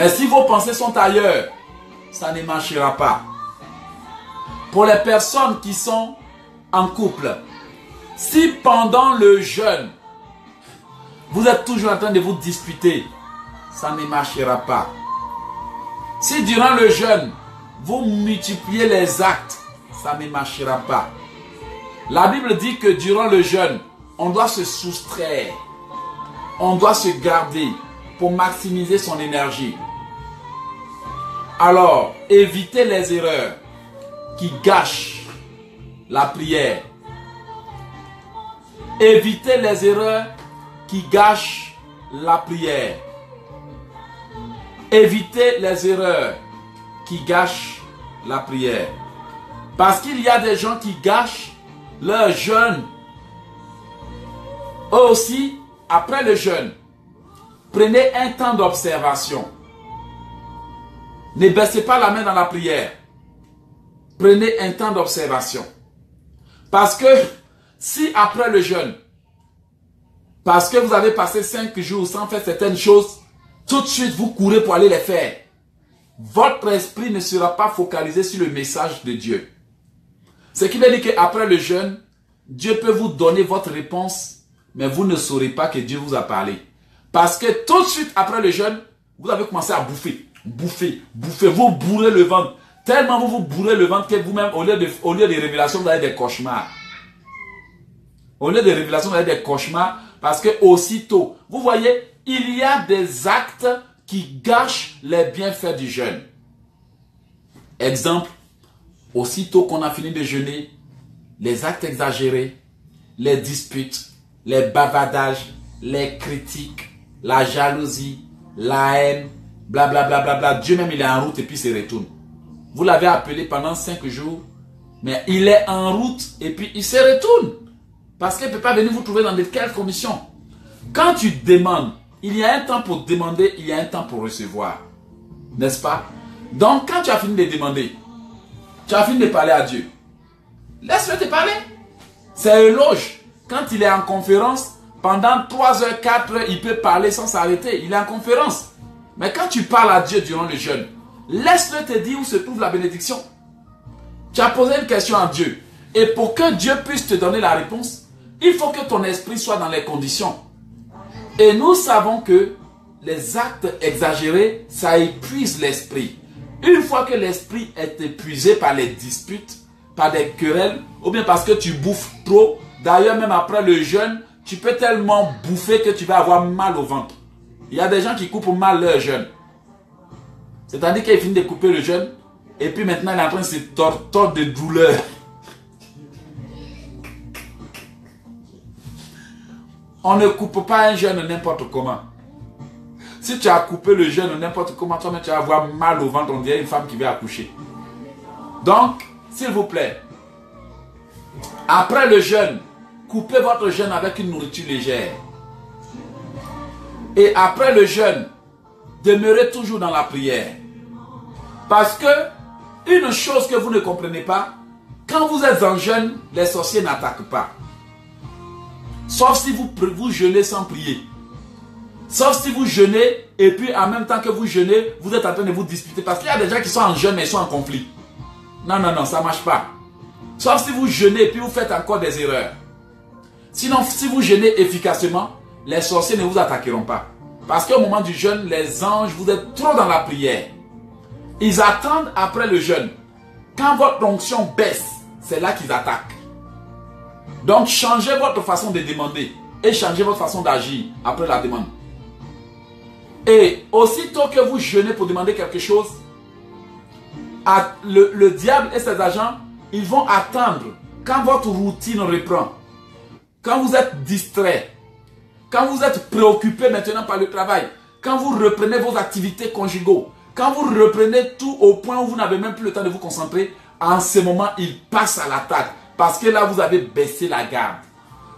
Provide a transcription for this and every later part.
Mais si vos pensées sont ailleurs, ça ne marchera pas. Pour les personnes qui sont en couple, si pendant le jeûne, vous êtes toujours en train de vous disputer, ça ne marchera pas. Si durant le jeûne, vous multipliez les actes, ça ne marchera pas. La Bible dit que durant le jeûne, on doit se soustraire. On doit se garder pour maximiser son énergie. Alors, évitez les erreurs qui gâchent la prière. Évitez les erreurs qui gâchent la prière. Évitez les erreurs qui gâchent la prière. Parce qu'il y a des gens qui gâchent leur jeûne. Eux aussi, après le jeûne, prenez un temps d'observation. Ne baissez pas la main dans la prière. Prenez un temps d'observation. Parce que si après le jeûne, parce que vous avez passé 5 jours sans faire certaines choses, tout de suite vous courez pour aller les faire, votre esprit ne sera pas focalisé sur le message de Dieu. Ce qui veut dire qu'après le jeûne, Dieu peut vous donner votre réponse, mais vous ne saurez pas que Dieu vous a parlé. Parce que tout de suite après le jeûne, vous avez commencé à bouffer, vous bourrez le ventre. Tellement vous vous bourrez le ventre que vous-même, au lieu de révélations, vous avez des cauchemars. Au lieu de révélations, vous avez des cauchemars parce que aussitôt, vous voyez, il y a des actes qui gâchent les bienfaits du jeûne. Exemple, aussitôt qu'on a fini de jeûner, les actes exagérés, les disputes, les bavardages, les critiques, la jalousie, la haine, blablabla, bla, bla, bla. Dieu même il est en route et puis il se retourne. Vous l'avez appelé pendant 5 jours, mais il est en route et puis il se retourne. Parce qu'il ne peut pas venir vous trouver dans de quelles conditions. Quand tu demandes, il y a un temps pour demander, il y a un temps pour recevoir. N'est-ce pas? Donc quand tu as fini de demander, tu as fini de parler à Dieu, laisse-le te parler. C'est éloge. Quand il est en conférence, pendant 3 heures, 4 heures, il peut parler sans s'arrêter. Il est en conférence. Mais quand tu parles à Dieu durant le jeûne, laisse-le te dire où se trouve la bénédiction. Tu as posé une question à Dieu. Et pour que Dieu puisse te donner la réponse, il faut que ton esprit soit dans les conditions. Et nous savons que les actes exagérés, ça épuise l'esprit. Une fois que l'esprit est épuisé par les disputes, par des querelles, ou bien parce que tu bouffes trop, d'ailleurs même après le jeûne, tu peux tellement bouffer que tu vas avoir mal au ventre. Il y a des gens qui coupent mal leur jeûne. C'est-à-dire qu'il finit de couper le jeûne, et puis maintenant il est en train de se tordre de douleur. On ne coupe pas un jeûne n'importe comment. Si tu as coupé le jeûne n'importe comment, toi-même tu vas avoir mal au ventre, on dirait une femme qui vient accoucher. Donc, s'il vous plaît, après le jeûne, coupez votre jeûne avec une nourriture légère. Et après le jeûne, demeurez toujours dans la prière. Parce que, une chose que vous ne comprenez pas, quand vous êtes en jeûne, les sorciers n'attaquent pas. Sauf si vous jeûnez sans prier. Sauf si vous jeûnez et puis en même temps que vous jeûnez, vous êtes en train de vous disputer. Parce qu'il y a des gens qui sont en jeûne mais ils sont en conflit. Non, non, non, ça ne marche pas. Sauf si vous jeûnez et puis vous faites encore des erreurs. Sinon, si vous jeûnez efficacement, les sorciers ne vous attaqueront pas. Parce qu'au moment du jeûne, les anges, vous êtes trop dans la prière. Ils attendent après le jeûne. Quand votre onction baisse, c'est là qu'ils attaquent. Donc, changez votre façon de demander et changez votre façon d'agir après la demande. Et aussitôt que vous jeûnez pour demander quelque chose, le diable et ses agents, ils vont attendre quand votre routine reprend. Quand vous êtes distrait, quand vous êtes préoccupé maintenant par le travail, quand vous reprenez vos activités conjugaux, quand vous reprenez tout au point où vous n'avez même plus le temps de vous concentrer, en ce moment, ils passent à l'attaque. Parce que là, vous avez baissé la garde.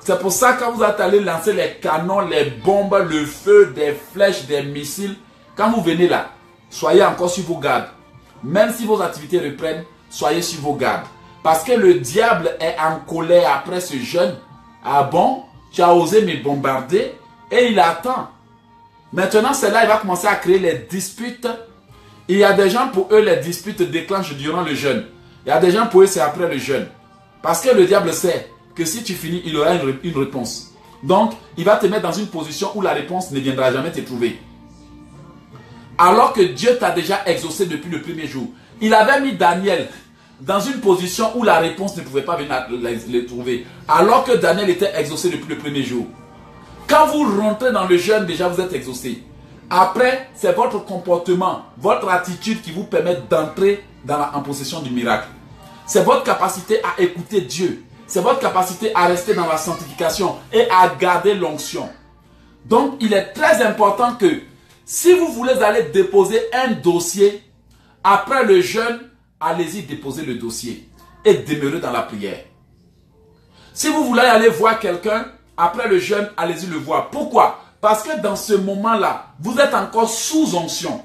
C'est pour ça que quand vous êtes allé lancer les canons, les bombes, le feu, des flèches, des missiles, quand vous venez là, soyez encore sur vos gardes. Même si vos activités reprennent, soyez sur vos gardes. Parce que le diable est en colère après ce jeûne. Ah bon, tu as osé me bombarder et il attend. Maintenant, c'est là il va commencer à créer les disputes. Il y a des gens, pour eux, les disputes déclenchent durant le jeûne. Il y a des gens, pour eux, c'est après le jeûne. Parce que le diable sait que si tu finis, il aura une réponse. Donc, il va te mettre dans une position où la réponse ne viendra jamais te trouver. Alors que Dieu t'a déjà exaucé depuis le premier jour. Il avait mis Daniel dans une position où la réponse ne pouvait pas venir le trouver. Alors que Daniel était exaucé depuis le premier jour. Quand vous rentrez dans le jeûne, déjà vous êtes exaucé. Après, c'est votre comportement, votre attitude qui vous permet d'entrer en possession du miracle. C'est votre capacité à écouter Dieu. C'est votre capacité à rester dans la sanctification et à garder l'onction. Donc, il est très important que si vous voulez aller déposer un dossier, après le jeûne, allez-y déposer le dossier et demeurez dans la prière. Si vous voulez aller voir quelqu'un, après le jeûne, allez-y le voir. Pourquoi? Parce que dans ce moment-là, vous êtes encore sous onction.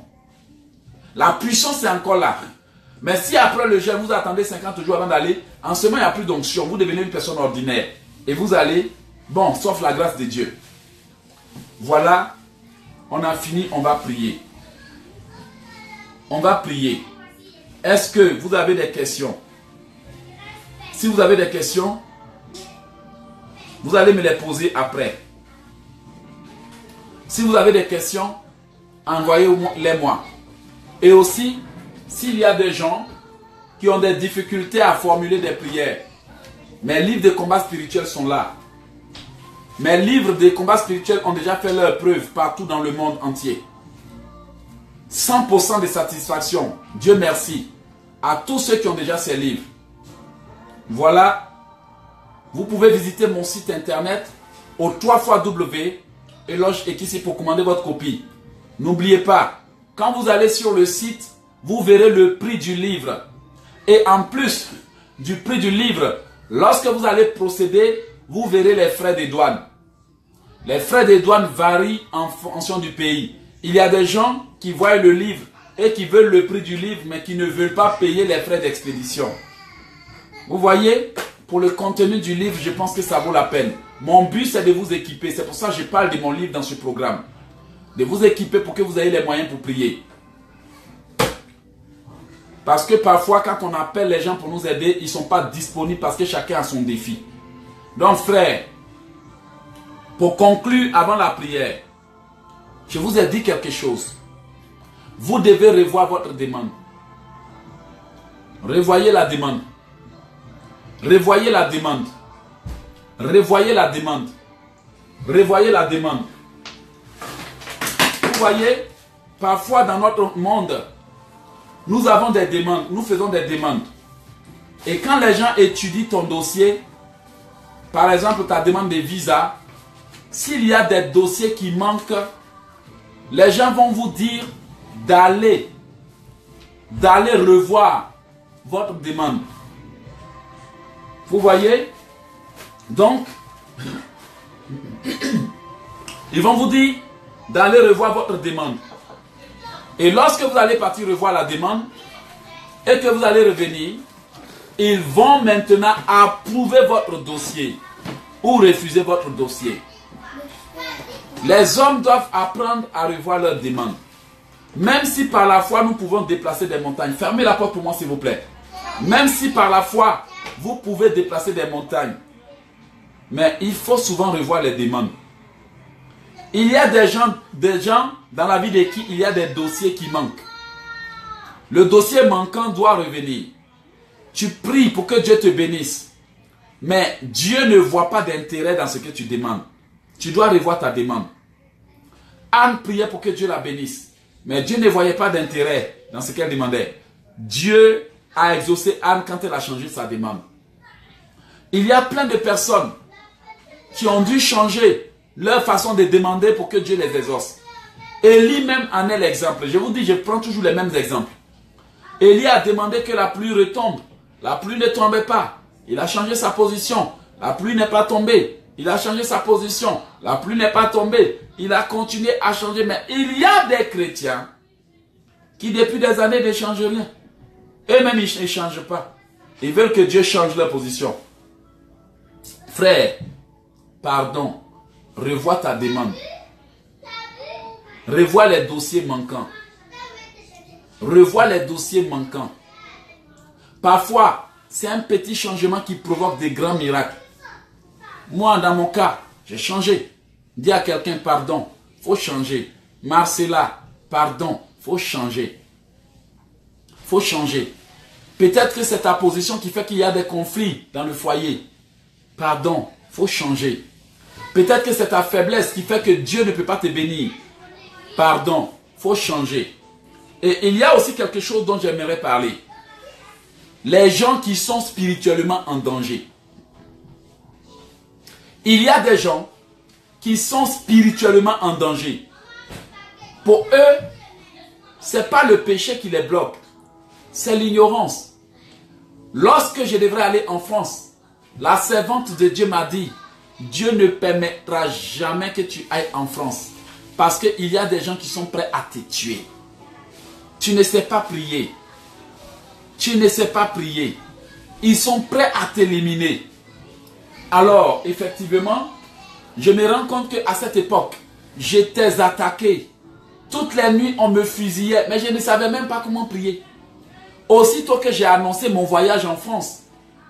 La puissance est encore là. Mais si après le jeûne, vous attendez 50 jours avant d'aller, en ce moment, il n'y a plus d'onction. Vous devenez une personne ordinaire. Et vous allez, bon, sauf la grâce de Dieu. Voilà, on a fini, on va prier. On va prier. Est-ce que vous avez des questions? Si vous avez des questions, vous allez me les poser après. Si vous avez des questions, envoyez-les-moi. Et aussi, s'il y a des gens qui ont des difficultés à formuler des prières, mes livres de combat spirituel sont là. Mes livres de combat spirituel ont déjà fait leur preuve partout dans le monde entier. 100% de satisfaction, Dieu merci, à tous ceux qui ont déjà ces livres. Voilà, vous pouvez visiter mon site internet au 3xW Ekissi pour commander votre copie. N'oubliez pas, quand vous allez sur le site, vous verrez le prix du livre. Et en plus du prix du livre, lorsque vous allez procéder, vous verrez les frais de douane. Les frais de douane varient en fonction du pays. Il y a des gens qui voient le livre et qui veulent le prix du livre, mais qui ne veulent pas payer les frais d'expédition. Vous voyez, pour le contenu du livre, je pense que ça vaut la peine. Mon but, c'est de vous équiper. C'est pour ça que je parle de mon livre dans ce programme. De vous équiper pour que vous ayez les moyens pour prier. Parce que parfois, quand on appelle les gens pour nous aider, ils ne sont pas disponibles parce que chacun a son défi. Donc, frère, pour conclure avant la prière, je vous ai dit quelque chose. Vous devez revoir votre demande. Revoyez la demande. Revoyez la demande. Revoyez la demande. Revoyez la demande. Vous voyez, parfois dans notre monde, nous avons des demandes, nous faisons des demandes. Et quand les gens étudient ton dossier, par exemple ta demande de visa, s'il y a des dossiers qui manquent, les gens vont vous dire d'aller revoir votre demande. Vous voyez? Donc, ils vont vous dire d'aller revoir votre demande. Et lorsque vous allez partir revoir la demande et que vous allez revenir, ils vont maintenant approuver votre dossier ou refuser votre dossier. Les hommes doivent apprendre à revoir leurs demandes. Même si par la foi nous pouvons déplacer des montagnes. Fermez la porte pour moi s'il vous plaît. Même si par la foi vous pouvez déplacer des montagnes. Mais il faut souvent revoir les demandes. Il y a des gens dans la vie de qui il y a des dossiers qui manquent. Le dossier manquant doit revenir. Tu pries pour que Dieu te bénisse. Mais Dieu ne voit pas d'intérêt dans ce que tu demandes. Tu dois revoir ta demande. Anne priait pour que Dieu la bénisse. Mais Dieu ne voyait pas d'intérêt dans ce qu'elle demandait. Dieu a exaucé Anne quand elle a changé sa demande. Il y a plein de personnes qui ont dû changer leur façon de demander pour que Dieu les exauce. Élie même en est l'exemple. Je vous dis, je prends toujours les mêmes exemples. Élie a demandé que la pluie retombe. La pluie ne tombait pas. Il a changé sa position. La pluie n'est pas tombée. Il a changé sa position. La pluie n'est pas tombée. Il a continué à changer. Mais il y a des chrétiens qui depuis des années ne changent rien. Eux-mêmes, ils ne changent pas. Ils veulent que Dieu change leur position. Frère, pardon, revois ta demande. Revois les dossiers manquants. Revois les dossiers manquants. Parfois, c'est un petit changement qui provoque des grands miracles. Moi, dans mon cas, j'ai changé. Dis à quelqu'un, pardon, il faut changer. Marcella, pardon, il faut changer. Il faut changer. Peut-être que c'est ta position qui fait qu'il y a des conflits dans le foyer. Pardon, il faut changer. Peut-être que c'est ta faiblesse qui fait que Dieu ne peut pas te bénir. Pardon, il faut changer. Et il y a aussi quelque chose dont j'aimerais parler. Les gens qui sont spirituellement en danger. Il y a des gens qui sont spirituellement en danger. Pour eux, ce n'est pas le péché qui les bloque, c'est l'ignorance. Lorsque je devrais aller en France, la servante de Dieu m'a dit, Dieu ne permettra jamais que tu ailles en France. Parce qu'il y a des gens qui sont prêts à te tuer. Tu ne sais pas prier. Tu ne sais pas prier. Ils sont prêts à t'éliminer. Alors, effectivement, je me rends compte qu'à cette époque, j'étais attaqué. Toutes les nuits, on me fusillait, mais je ne savais même pas comment prier. Aussitôt que j'ai annoncé mon voyage en France,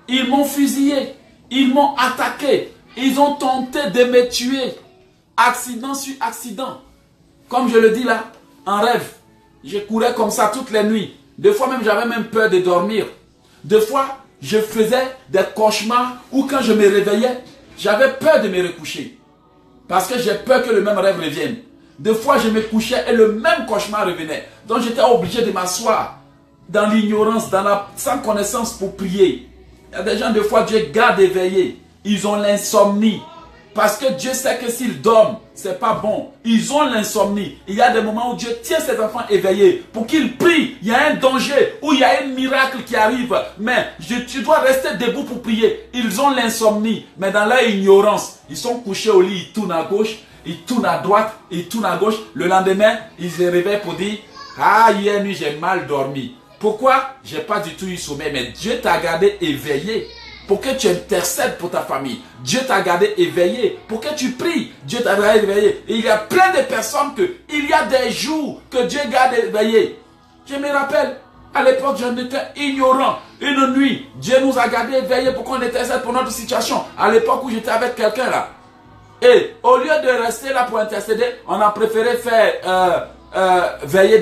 ils m'ont fusillé, ils m'ont attaqué, ils ont tenté de me tuer. Accident sur accident. Comme je le dis là, en rêve, je courais comme ça toutes les nuits. Des fois même, j'avais même peur de dormir. Des fois, je faisais des cauchemars où quand je me réveillais, j'avais peur de me recoucher. Parce que j'ai peur que le même rêve revienne. Des fois, je me couchais et le même cauchemar revenait. Donc, j'étais obligé de m'asseoir dans l'ignorance, sans connaissance pour prier. Il y a des gens, des fois, Dieu garde éveillés. Ils ont l'insomnie. Parce que Dieu sait que s'ils dorment, c'est pas bon. Ils ont l'insomnie. Il y a des moments où Dieu tient ses enfants éveillés pour qu'ils prient. Il y a un danger ou il y a un miracle qui arrive. Mais tu dois rester debout pour prier. Ils ont l'insomnie. Mais dans leur ignorance, ils sont couchés au lit, ils tournent à gauche, ils tournent à droite, ils tournent à gauche. Le lendemain, ils se réveillent pour dire, ah, hier nuit, j'ai mal dormi. Pourquoi? J'ai pas du tout eu sommeil. Mais Dieu t'a gardé éveillé pour que tu intercèdes pour ta famille. Dieu t'a gardé éveillé pour que tu pries. Dieu t'a gardé éveillé. Et il y a plein de personnes il y a des jours que Dieu garde éveillé. Je me rappelle, à l'époque, j'en étais ignorant. Une nuit, Dieu nous a gardé éveillés pour qu'on intercède pour notre situation. À l'époque où j'étais avec quelqu'un là. Et au lieu de rester là pour intercéder, on a préféré faire veiller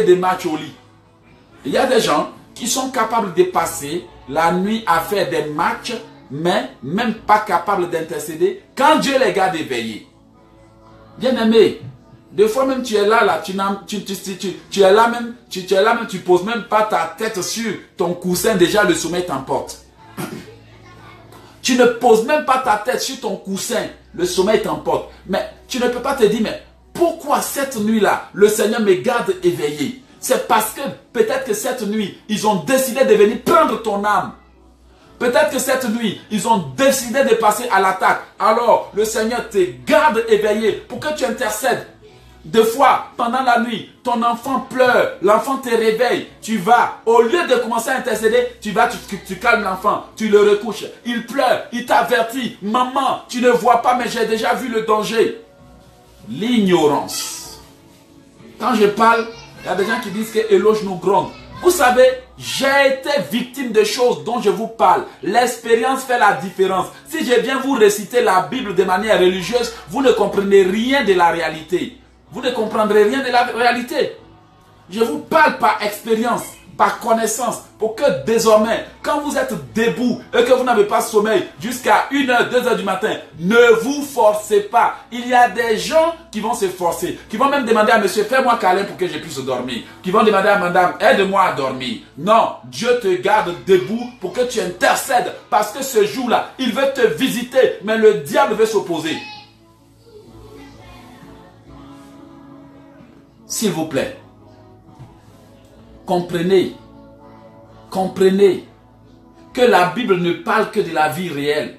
des matchs au lit. Il y a des gens qui sont capables de passer la nuit à faire des matchs, mais même pas capables d'intercéder quand Dieu les garde éveillés. Bien aimé, des fois même tu es là, tu es là même, tu poses même pas ta tête sur ton coussin, déjà le sommeil t'emporte. Tu ne poses même pas ta tête sur ton coussin, le sommeil t'emporte. Mais tu ne peux pas te dire, mais pourquoi cette nuit-là, le Seigneur me garde éveillé? C'est parce que peut-être que cette nuit, ils ont décidé de venir prendre ton âme. Peut-être que cette nuit, ils ont décidé de passer à l'attaque. Alors, le Seigneur te garde éveillé pour que tu intercèdes. Des fois, pendant la nuit, ton enfant pleure, l'enfant te réveille. Tu vas, au lieu de commencer à intercéder, tu vas, tu calmes l'enfant, tu le recouches. Il pleure, il t'avertit. Maman, tu ne vois pas, mais j'ai déjà vu le danger. L'ignorance. Quand je parle, il y a des gens qui disent que éloge nous gronde. Vous savez, j'ai été victime de choses dont je vous parle. L'expérience fait la différence. Si je viens vous réciter la Bible de manière religieuse, vous ne comprenez rien de la réalité. Vous ne comprendrez rien de la réalité. Je vous parle par expérience, par connaissance, pour que désormais, quand vous êtes debout et que vous n'avez pas sommeil jusqu'à 1h, 2h du matin, ne vous forcez pas. Il y a des gens qui vont se forcer, qui vont même demander à monsieur, fais-moi câlin pour que je puisse dormir. Qui vont demander à madame, aide-moi à dormir. Non, Dieu te garde debout pour que tu intercèdes, parce que ce jour-là, il veut te visiter, mais le diable veut s'opposer. S'il vous plaît, comprenez que la Bible ne parle que de la vie réelle.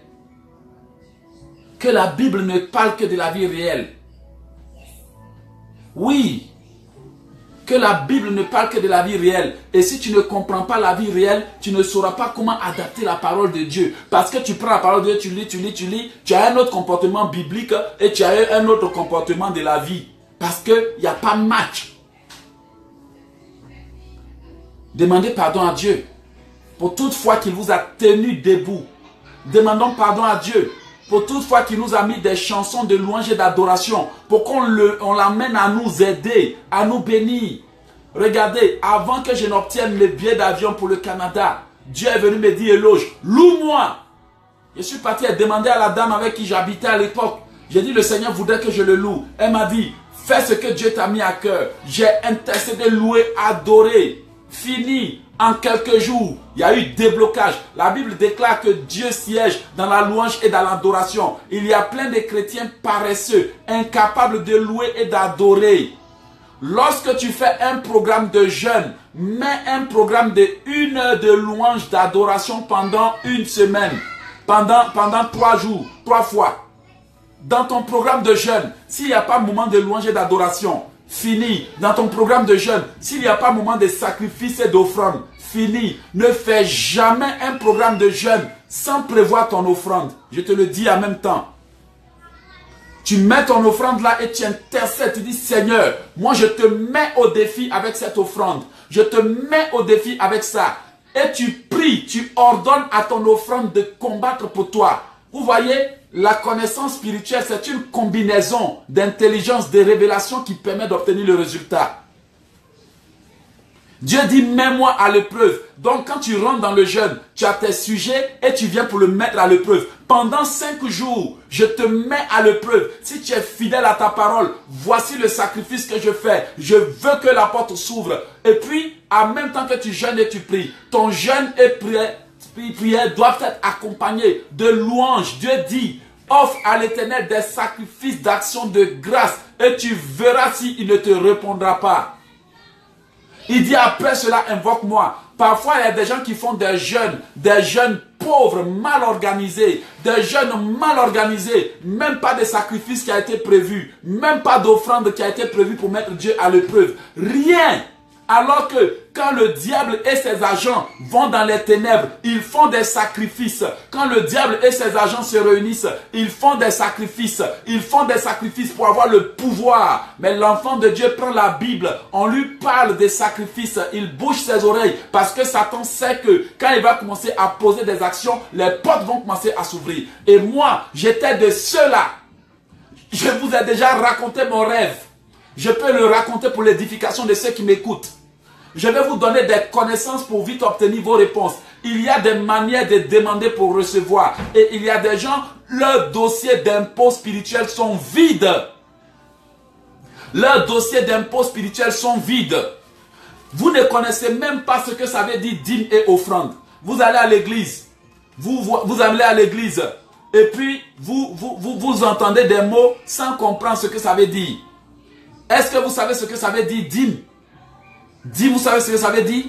Que la Bible ne parle que de la vie réelle. Oui, que la Bible ne parle que de la vie réelle. Et si tu ne comprends pas la vie réelle, tu ne sauras pas comment adapter la parole de Dieu. Parce que tu prends la parole de Dieu, tu as un autre comportement biblique et tu as un autre comportement de la vie. Parce qu'il n'y a pas match. Demandez pardon à Dieu pour toute fois qu'il vous a tenu debout. Demandons pardon à Dieu pour toute fois qu'il nous a mis des chansons de louange et d'adoration, pour qu'on l'amène à nous aider, à nous bénir. Regardez, avant que je n'obtienne le billet d'avion pour le Canada, Dieu est venu me dire, éloge, loue-moi. Je suis parti et demander à la dame avec qui j'habitais à l'époque. J'ai dit, le Seigneur voudrait que je le loue. Elle m'a dit, fais ce que Dieu t'a mis à cœur. J'ai intercédé, loué, adoré. Fini. En quelques jours, il y a eu déblocage. La Bible déclare que Dieu siège dans la louange et dans l'adoration. Il y a plein de chrétiens paresseux, incapables de louer et d'adorer. Lorsque tu fais un programme de jeûne, mets un programme de 1 heure de louange, d'adoration pendant une semaine. Pendant 3 jours, 3 fois. Dans ton programme de jeûne, s'il n'y a pas moment de louange et d'adoration, fini. Dans ton programme de jeûne, s'il n'y a pas moment de sacrifice et d'offrande, fini. Ne fais jamais un programme de jeûne sans prévoir ton offrande. Je te le dis en même temps. Tu mets ton offrande là et tu intercèdes. Tu dis, Seigneur, moi je te mets au défi avec cette offrande. Je te mets au défi avec ça. Et tu pries, tu ordonnes à ton offrande de combattre pour toi. Vous voyez, la connaissance spirituelle, c'est une combinaison d'intelligence, de révélation qui permet d'obtenir le résultat. Dieu dit, mets-moi à l'épreuve. Donc, quand tu rentres dans le jeûne, tu as tes sujets et tu viens pour le mettre à l'épreuve. Pendant 5 jours, je te mets à l'épreuve. Si tu es fidèle à ta parole, voici le sacrifice que je fais. Je veux que la porte s'ouvre. Et puis, en même temps que tu jeûnes et tu pries, ton jeûne et prière doivent être accompagnés de louanges. Dieu dit, offre à l'Éternel des sacrifices d'action de grâce et tu verras s'il ne te répondra pas. Il dit après cela, invoque-moi. Parfois, il y a des gens qui font des jeûnes pauvres, mal organisés, des jeûnes mal organisés, même pas de sacrifice qui a été prévu, même pas d'offrande qui a été prévue pour mettre Dieu à l'épreuve. Rien. Alors que quand le diable et ses agents vont dans les ténèbres, ils font des sacrifices. Quand le diable et ses agents se réunissent, ils font des sacrifices. Ils font des sacrifices pour avoir le pouvoir. Mais l'enfant de Dieu prend la Bible, on lui parle des sacrifices, il bouge ses oreilles parce que Satan sait que quand il va commencer à poser des actions, les portes vont commencer à s'ouvrir. Et moi, j'étais de ceux-là. Je vous ai déjà raconté mon rêve. Je peux le raconter pour l'édification de ceux qui m'écoutent. Je vais vous donner des connaissances pour vite obtenir vos réponses. Il y a des manières de demander pour recevoir. Et il y a des gens, leurs dossiers d'impôts spirituels sont vides. Leurs dossiers d'impôts spirituels sont vides. Vous ne connaissez même pas ce que ça veut dire dîme et offrande. Vous allez à l'église. Vous allez à l'église. Et puis, vous entendez des mots sans comprendre ce que ça veut dire. Est-ce que vous savez ce que ça veut dire dîme? Dîme, vous savez ce que ça veut dire?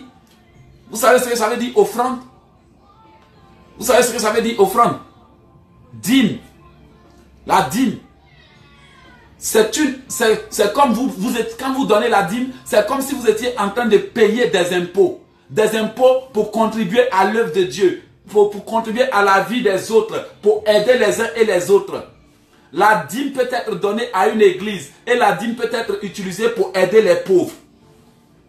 Vous savez ce que ça veut dire offrande? Vous savez ce que ça veut dire offrande? Dîme. La dîme. C'est comme quand vous donnez la dîme, c'est comme si vous étiez en train de payer des impôts. Des impôts pour contribuer à l'œuvre de Dieu. Pour contribuer à la vie des autres. Pour aider les uns et les autres. La dîme peut être donnée à une église et la dîme peut être utilisée pour aider les pauvres.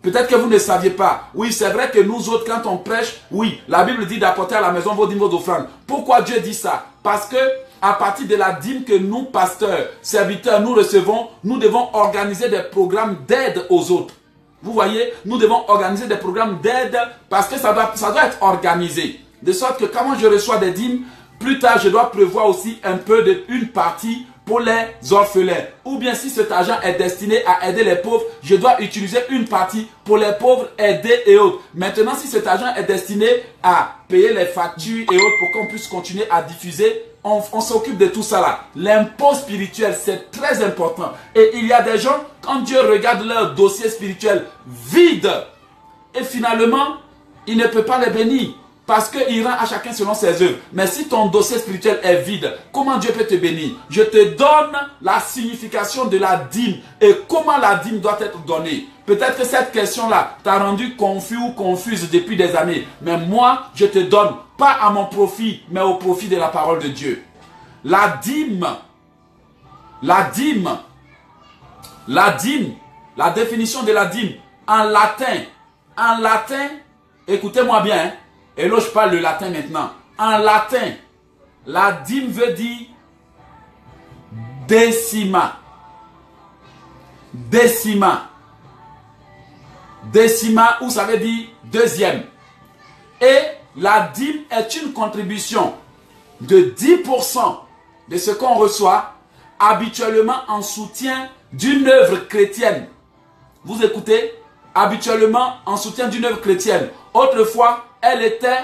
Peut-être que vous ne saviez pas. Oui, c'est vrai que nous autres, quand on prêche, oui, la Bible dit d'apporter à la maison vos dîmes, vos offrandes. Pourquoi Dieu dit ça? Parce que à partir de la dîme que nous, pasteurs, serviteurs, nous recevons, nous devons organiser des programmes d'aide aux autres. Vous voyez, nous devons organiser des programmes d'aide parce que ça doit être organisé. De sorte que quand je reçois des dîmes, plus tard, je dois prévoir aussi un peu une partie pour les orphelins. Ou bien si cet argent est destiné à aider les pauvres, je dois utiliser une partie pour les pauvres, aider et autres. Maintenant, si cet argent est destiné à payer les factures et autres pour qu'on puisse continuer à diffuser, on s'occupe de tout ça là. L'impôt spirituel, c'est très important. Et il y a des gens, quand Dieu regarde leur dossier spirituel vide, et finalement, il ne peut pas les bénir. parce qu'il rend à chacun selon ses œuvres. Mais si ton dossier spirituel est vide, comment Dieu peut te bénir? Je te donne la signification de la dîme et comment la dîme doit être donnée. Peut-être que cette question-là t'a rendu confus ou confuse depuis des années. Mais moi, je te donne, pas à mon profit, mais au profit de la parole de Dieu. La dîme, la définition de la dîme, en latin, écoutez-moi bien, hein. Et là, je parle le latin maintenant. En latin, la dîme veut dire décima. Décima. Décima, ou ça veut dire deuxième. Et la dîme est une contribution de 10% de ce qu'on reçoit, habituellement en soutien d'une œuvre chrétienne. Vous écoutez? Habituellement en soutien d'une œuvre chrétienne. Autrefois, elle était,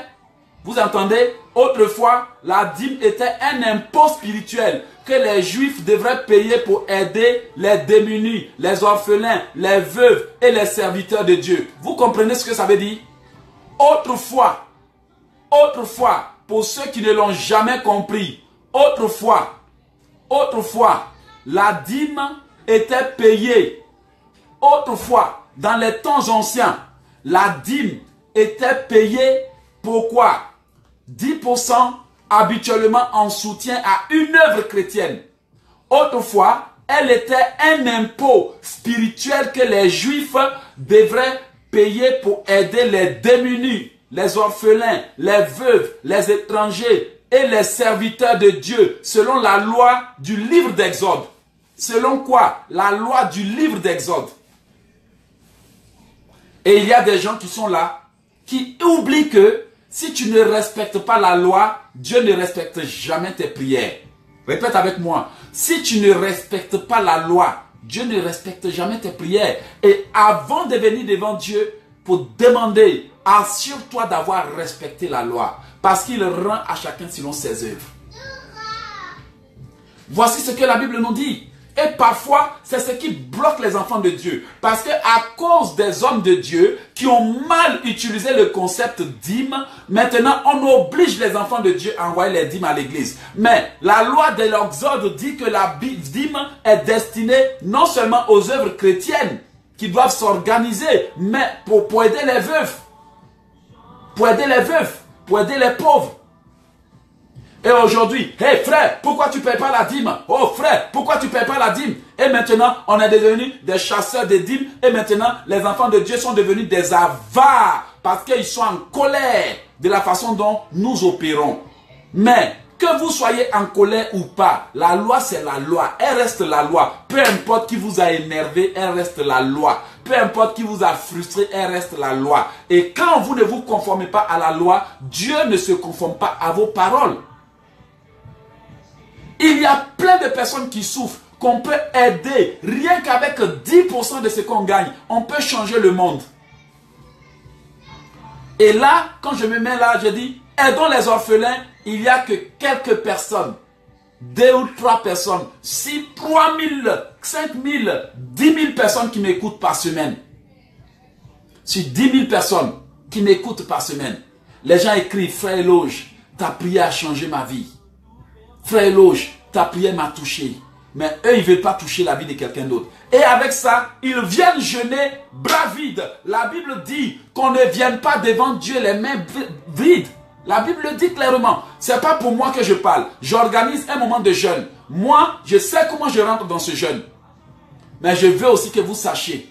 vous entendez? Autrefois, la dîme était un impôt spirituel que les Juifs devraient payer pour aider les démunis, les orphelins, les veuves et les serviteurs de Dieu. Vous comprenez ce que ça veut dire? Autrefois, pour ceux qui ne l'ont jamais compris, autrefois, la dîme était payée. Autrefois, dans les temps anciens, la dîme était payée pourquoi? 10% habituellement en soutien à une œuvre chrétienne. Autrefois, elle était un impôt spirituel que les Juifs devraient payer pour aider les démunis, les orphelins, les veuves, les étrangers et les serviteurs de Dieu, selon la loi du livre d'Exode. Selon quoi? La loi du livre d'Exode. Et il y a des gens qui sont là, qui oublient que si tu ne respectes pas la loi, Dieu ne respecte jamais tes prières. Répète avec moi. Si tu ne respectes pas la loi, Dieu ne respecte jamais tes prières. Et avant de venir devant Dieu pour demander, assure-toi d'avoir respecté la loi. Parce qu'il rend à chacun selon ses œuvres. Voici ce que la Bible nous dit. Et parfois, c'est ce qui bloque les enfants de Dieu. Parce que à cause des hommes de Dieu qui ont mal utilisé le concept dîme, maintenant on oblige les enfants de Dieu à envoyer les dîmes à l'église. Mais la loi de l'Exode dit que la dîme est destinée non seulement aux œuvres chrétiennes qui doivent s'organiser, mais pour aider les veuves. Pour aider les veuves, pour aider les pauvres. Et aujourd'hui, hey frère, pourquoi tu ne payes pas la dîme? Oh frère, pourquoi tu ne payes pas la dîme? Et maintenant, on est devenus des chasseurs de dîmes. Et maintenant, les enfants de Dieu sont devenus des avares. Parce qu'ils sont en colère de la façon dont nous opérons. Mais, que vous soyez en colère ou pas, la loi c'est la loi. Elle reste la loi. Peu importe qui vous a énervé, elle reste la loi. Peu importe qui vous a frustré, elle reste la loi. Et quand vous ne vous conformez pas à la loi, Dieu ne se conforme pas à vos paroles. Il y a plein de personnes qui souffrent, qu'on peut aider. Rien qu'avec 10% de ce qu'on gagne, on peut changer le monde. Et là, quand je me mets là, je dis, aidons les orphelins. Il n'y a que quelques personnes, 2 ou 3 personnes, 6, 3 000, 5 000, 10 000 personnes qui m'écoutent par semaine. Sur 10 000 personnes qui m'écoutent par semaine, les gens écrivent, frère Eloge, ta prière a changé ma vie. Frère Eloge, ta prière m'a touché. Mais eux, ils ne veulent pas toucher la vie de quelqu'un d'autre. Et avec ça, ils viennent jeûner bras vides. La Bible dit qu'on ne vienne pas devant Dieu les mains vides. La Bible dit clairement. Ce n'est pas pour moi que je parle. J'organise un moment de jeûne. Moi, je sais comment je rentre dans ce jeûne. Mais je veux aussi que vous sachiez.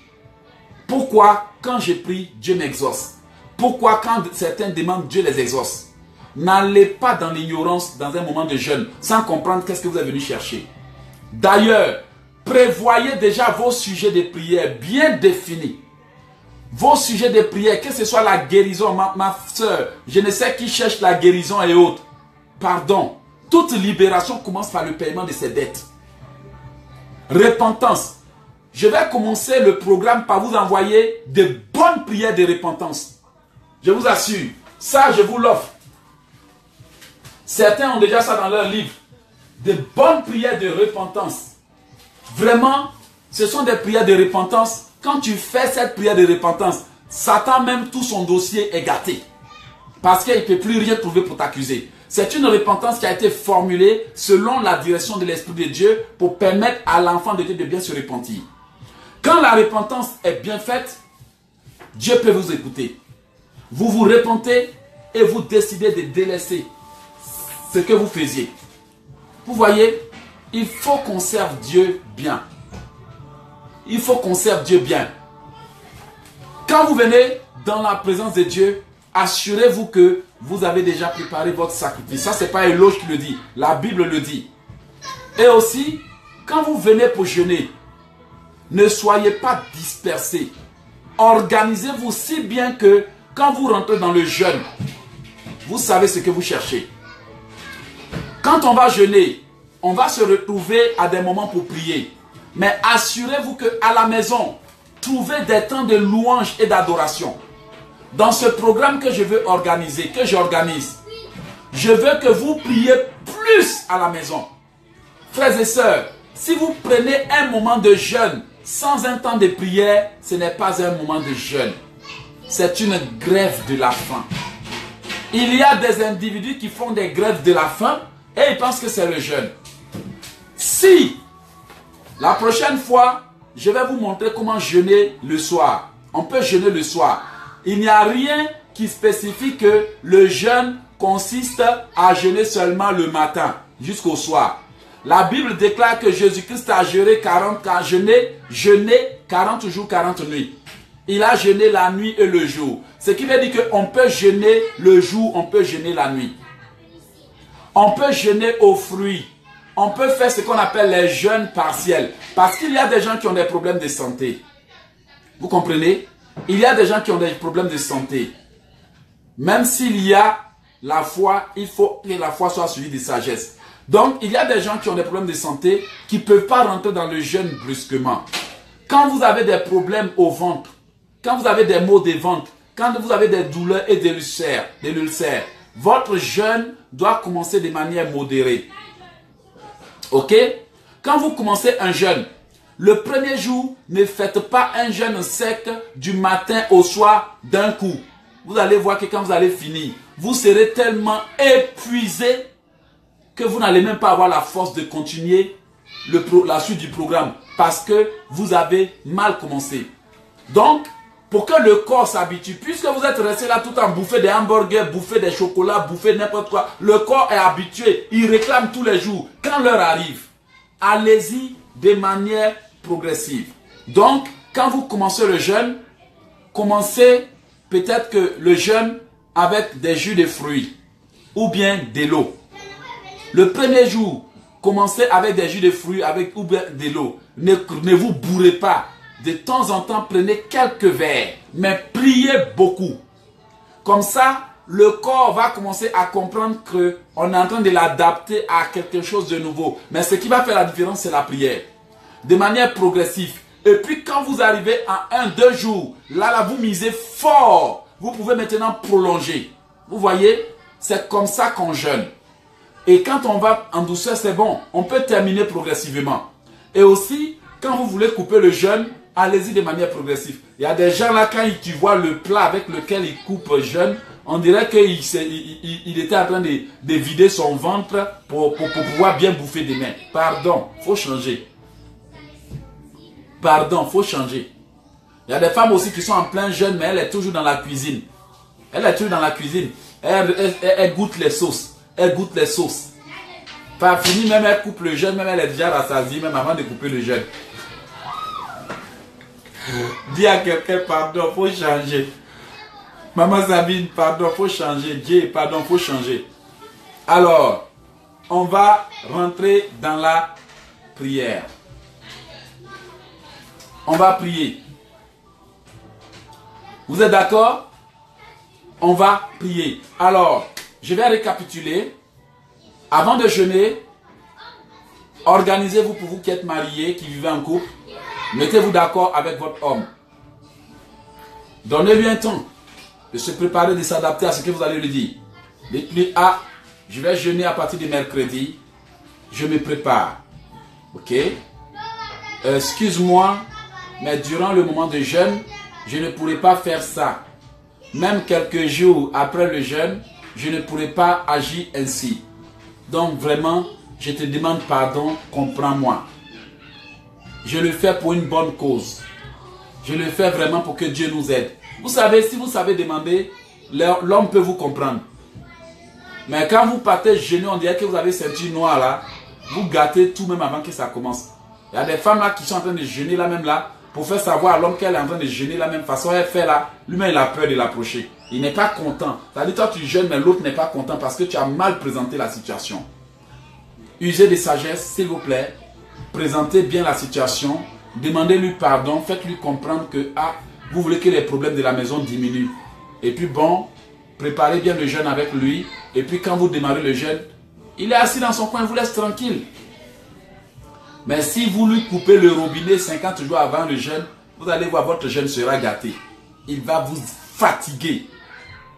Pourquoi, quand je prie, Dieu m'exauce. Pourquoi, quand certains demandent, Dieu les exauce. N'allez pas dans l'ignorance dans un moment de jeûne sans comprendre qu'est-ce que vous êtes venu chercher. D'ailleurs, prévoyez déjà vos sujets de prière bien définis. Vos sujets de prière, que ce soit la guérison, ma soeur, je ne sais qui cherche la guérison et autres. Pardon, toute libération commence par le paiement de ses dettes. Repentance. Je vais commencer le programme par vous envoyer de bonnes prières de repentance. Je vous assure, ça je vous l'offre. Certains ont déjà ça dans leur livre. De bonnes prières de repentance. Vraiment, ce sont des prières de repentance. Quand tu fais cette prière de repentance, Satan même tout son dossier est gâté. Parce qu'il ne peut plus rien trouver pour t'accuser. C'est une repentance qui a été formulée selon la direction de l'Esprit de Dieu pour permettre à l'enfant de Dieu de bien se repentir. Quand la repentance est bien faite, Dieu peut vous écouter. Vous vous repentez et vous décidez de délaisser ce que vous faisiez. Vous voyez, il faut qu'on serve Dieu bien. Il faut qu'on serve Dieu bien. Quand vous venez dans la présence de Dieu, assurez-vous que vous avez déjà préparé votre sacrifice. Ça, ce n'est pas Éloge qui le dit. La Bible le dit. Et aussi, quand vous venez pour jeûner, ne soyez pas dispersés. Organisez-vous si bien que quand vous rentrez dans le jeûne, vous savez ce que vous cherchez. Quand on va jeûner, on va se retrouver à des moments pour prier. Mais assurez-vous qu'à la maison, trouvez des temps de louange et d'adoration. Dans ce programme que je veux organiser, que j'organise, je veux que vous priez plus à la maison. Frères et sœurs, si vous prenez un moment de jeûne sans un temps de prière, ce n'est pas un moment de jeûne. C'est une grève de la faim. Il y a des individus qui font des grèves de la faim et ils pensent que c'est le jeûne. Si la prochaine fois, je vais vous montrer comment jeûner le soir. On peut jeûner le soir. Il n'y a rien qui spécifie que le jeûne consiste à jeûner seulement le matin jusqu'au soir. La Bible déclare que Jésus-Christ a jeûné 40 jours, 40 nuits. Il a jeûné la nuit et le jour. Ce qui veut dire qu'on peut jeûner le jour, on peut jeûner la nuit. On peut jeûner aux fruits. On peut faire ce qu'on appelle les jeûnes partiels. Parce qu'il y a des gens qui ont des problèmes de santé. Vous comprenez? Il y a des gens qui ont des problèmes de santé. Même s'il y a la foi, il faut que la foi soit suivie de sagesse. Donc, il y a des gens qui ont des problèmes de santé qui ne peuvent pas rentrer dans le jeûne brusquement. Quand vous avez des problèmes au ventre, quand vous avez des maux de ventre, quand vous avez des douleurs et des ulcères, votre jeûne doit commencer de manière modérée. Ok? Quand vous commencez un jeûne, le premier jour, ne faites pas un jeûne sec du matin au soir d'un coup. Vous allez voir que quand vous allez finir, vous serez tellement épuisé que vous n'allez même pas avoir la force de continuer la suite du programme parce que vous avez mal commencé. Donc, pour que le corps s'habitue, puisque vous êtes resté là tout en bouffant des hamburgers, bouffer des chocolats, bouffer n'importe quoi, le corps est habitué, il réclame tous les jours. Quand l'heure arrive, allez-y de manière progressive. Donc, quand vous commencez le jeûne, commencez peut-être que le jeûne avec des jus de fruits ou bien de l'eau. Le premier jour, commencez avec des jus de fruits ou bien de l'eau. Ne vous bourrez pas. De temps en temps, prenez quelques verres, mais priez beaucoup. Comme ça, le corps va commencer à comprendre qu'on est en train de l'adapter à quelque chose de nouveau. Mais ce qui va faire la différence, c'est la prière. De manière progressive. Et puis quand vous arrivez à 1-2 jours, là, vous misez fort. Vous pouvez maintenant prolonger. Vous voyez, c'est comme ça qu'on jeûne. Et quand on va en douceur, c'est bon. On peut terminer progressivement. Et aussi, quand vous voulez couper le jeûne, allez-y de manière progressive. Il y a des gens là, quand tu vois le plat avec lequel ils coupent le jeûne, on dirait qu'il était en train de vider son ventre pour pouvoir bien bouffer demain. Pardon, il faut changer. Pardon, il faut changer. Il y a des femmes aussi qui sont en plein jeûne, mais elle est toujours dans la cuisine. Elle est toujours dans la cuisine. Elle goûte les sauces. Elle goûte les sauces. Pas fini, même elle coupe le jeûne, même elle est déjà rassasiée, même avant de couper le jeûne. Dis à quelqu'un, pardon, il faut changer. Maman Sabine, pardon, il faut changer. Dieu, pardon, il faut changer. Alors, on va rentrer dans la prière. On va prier. Vous êtes d'accord? On va prier. Alors, je vais récapituler. Avant de jeûner, organisez-vous pour vous qui êtes mariés, qui vivez en couple. Mettez-vous d'accord avec votre homme. Donnez-lui un temps de se préparer, de s'adapter à ce que vous allez lui dire. Dites-lui, ah, je vais jeûner à partir de mercredi. Je me prépare. Ok? Excuse-moi, mais durant le moment de jeûne, je ne pourrai pas faire ça. même quelques jours après le jeûne, je ne pourrai pas agir ainsi. Donc vraiment, je te demande pardon, comprends-moi. Je le fais pour une bonne cause. Je le fais vraiment pour que Dieu nous aide. Vous savez, si vous savez demander, l'homme peut vous comprendre. Mais quand vous partez jeûner, on dirait que vous avez ceinture noire là. Vous gâtez tout même avant que ça commence. Il y a des femmes là qui sont en train de jeûner là même là. Pour faire savoir à l'homme qu'elle est en train de jeûner la même façon, elle fait là. Lui-même il a peur de l'approcher. Il n'est pas content. C'est-à-dire toi tu jeûnes mais l'autre n'est pas content parce que tu as mal présenté la situation. Usez de sagesse s'il vous plaît. Présentez bien la situation. Demandez-lui pardon. Faites-lui comprendre que vous voulez que les problèmes de la maison diminuent. Et puis bon, préparez bien le jeûne avec lui. Et puis quand vous démarrez le jeûne, il est assis dans son coin, il vous laisse tranquille. Mais si vous lui coupez le robinet 50 jours avant le jeûne, vous allez voir votre jeûne sera gâté. Il va vous fatiguer.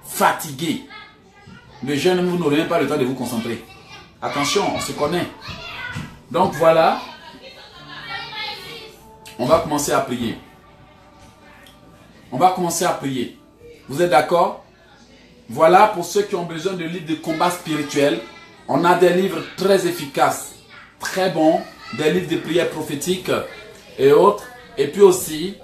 Fatiguer. Le jeûne, vous n'aurez même pas le temps de vous concentrer. Attention, on se connaît. Donc voilà. On va commencer à prier. On va commencer à prier. Vous êtes d'accord? Voilà pour ceux qui ont besoin de livres de combat spirituel. On a des livres très efficaces, très bons, des livres de prière prophétique et autres. Et puis aussi,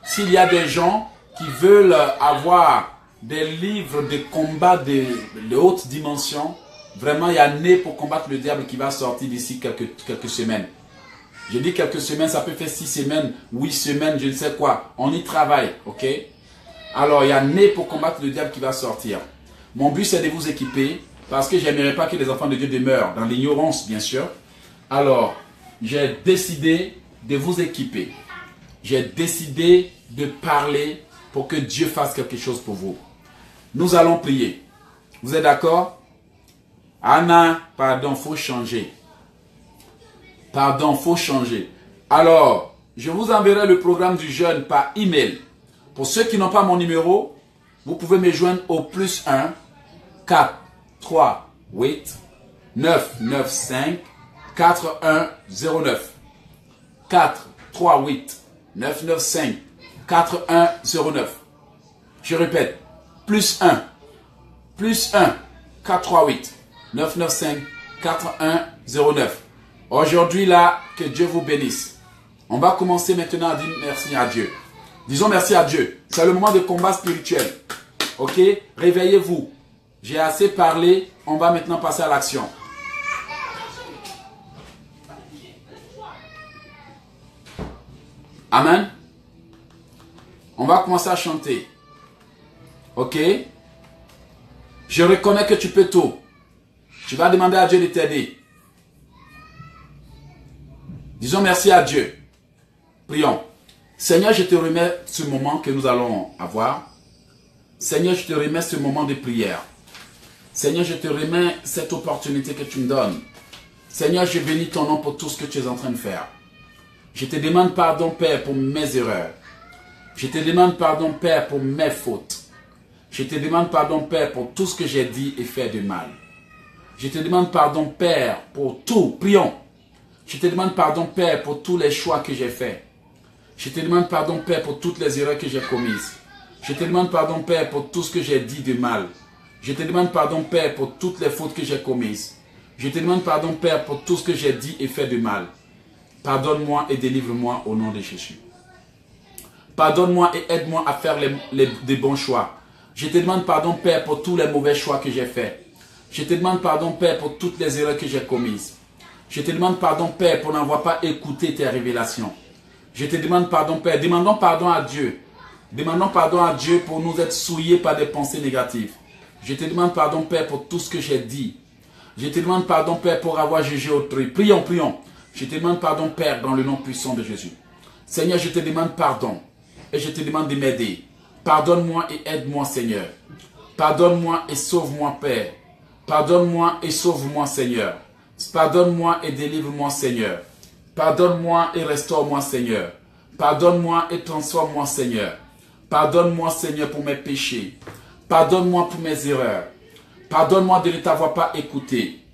s'il y a des gens qui veulent avoir des livres de combat de haute dimension, vraiment il y a Né pour combattre le diable qui va sortir d'ici quelques semaines. Je dis quelques semaines, ça peut faire 6 semaines, 8 semaines, je ne sais quoi. On y travaille, ok? Alors, il y a Né pour combattre le diable qui va sortir. Mon but, c'est de vous équiper parce que je n'aimerais pas que les enfants de Dieu demeurent dans l'ignorance, bien sûr. Alors, j'ai décidé de vous équiper. J'ai décidé de parler pour que Dieu fasse quelque chose pour vous. Nous allons prier. Vous êtes d'accord? Anna, pardon, il faut changer. Pardon, il faut changer. Alors, je vous enverrai le programme du jeûne par email. Pour ceux qui n'ont pas mon numéro, vous pouvez me joindre au +1 4 3 8 9 9 5 4 1 0 9 4 3 8 9 9 5 4 1 0 9. Je répète, +1 4 3 8 9 9 5 4 1 0 9. Aujourd'hui là, que Dieu vous bénisse. On va commencer maintenant à dire merci à Dieu. Disons merci à Dieu. C'est le moment de combat spirituel. Ok? Réveillez-vous. J'ai assez parlé. On va maintenant passer à l'action. Amen. On va commencer à chanter. Ok? Je reconnais que tu peux tout. Tu vas demander à Dieu de t'aider. Disons merci à Dieu. Prions. Seigneur, je te remets ce moment que nous allons avoir. Seigneur, je te remets ce moment de prière. Seigneur, je te remets cette opportunité que tu me donnes. Seigneur, je bénis ton nom pour tout ce que tu es en train de faire. Je te demande pardon, Père, pour mes erreurs. Je te demande pardon, Père, pour mes fautes. Je te demande pardon, Père, pour tout ce que j'ai dit et fait de mal. Je te demande pardon, Père, pour tout. Prions. Je te demande pardon, Père, pour tous les choix que j'ai faits. Je te demande pardon, Père, pour toutes les erreurs que j'ai commises. Je te demande pardon, Père, pour tout ce que j'ai dit de mal. Je te demande pardon, Père, pour toutes les fautes que j'ai commises. Je te demande pardon, Père, pour tout ce que j'ai dit et fait de mal. Pardonne-moi et délivre-moi au nom de Jésus. Pardonne-moi et aide-moi à faire des bons choix. Je te demande pardon, Père, pour tous les mauvais choix que j'ai faits. Je te demande pardon, Père, pour toutes les erreurs que j'ai commises. Je te demande pardon, Père, pour n'avoir pas écouté tes révélations. Je te demande pardon, Père. Demandons pardon à Dieu. Demandons pardon à Dieu pour nous être souillés par des pensées négatives. Je te demande pardon, Père, pour tout ce que j'ai dit. Je te demande pardon, Père, pour avoir jugé autrui. Prions, prions. Je te demande pardon, Père, dans le nom puissant de Jésus. Seigneur, je te demande pardon. Et je te demande de m'aider. Pardonne-moi et aide-moi, Seigneur. Pardonne-moi et sauve-moi, Père. Pardonne-moi et sauve-moi, Seigneur. Pardonne-moi et délivre-moi, Seigneur. Pardonne-moi et restaure-moi, Seigneur. Pardonne-moi et transforme-moi, Seigneur. Pardonne-moi, Seigneur, pour mes péchés. Pardonne-moi pour mes erreurs. Pardonne-moi de ne t'avoir pas écouté.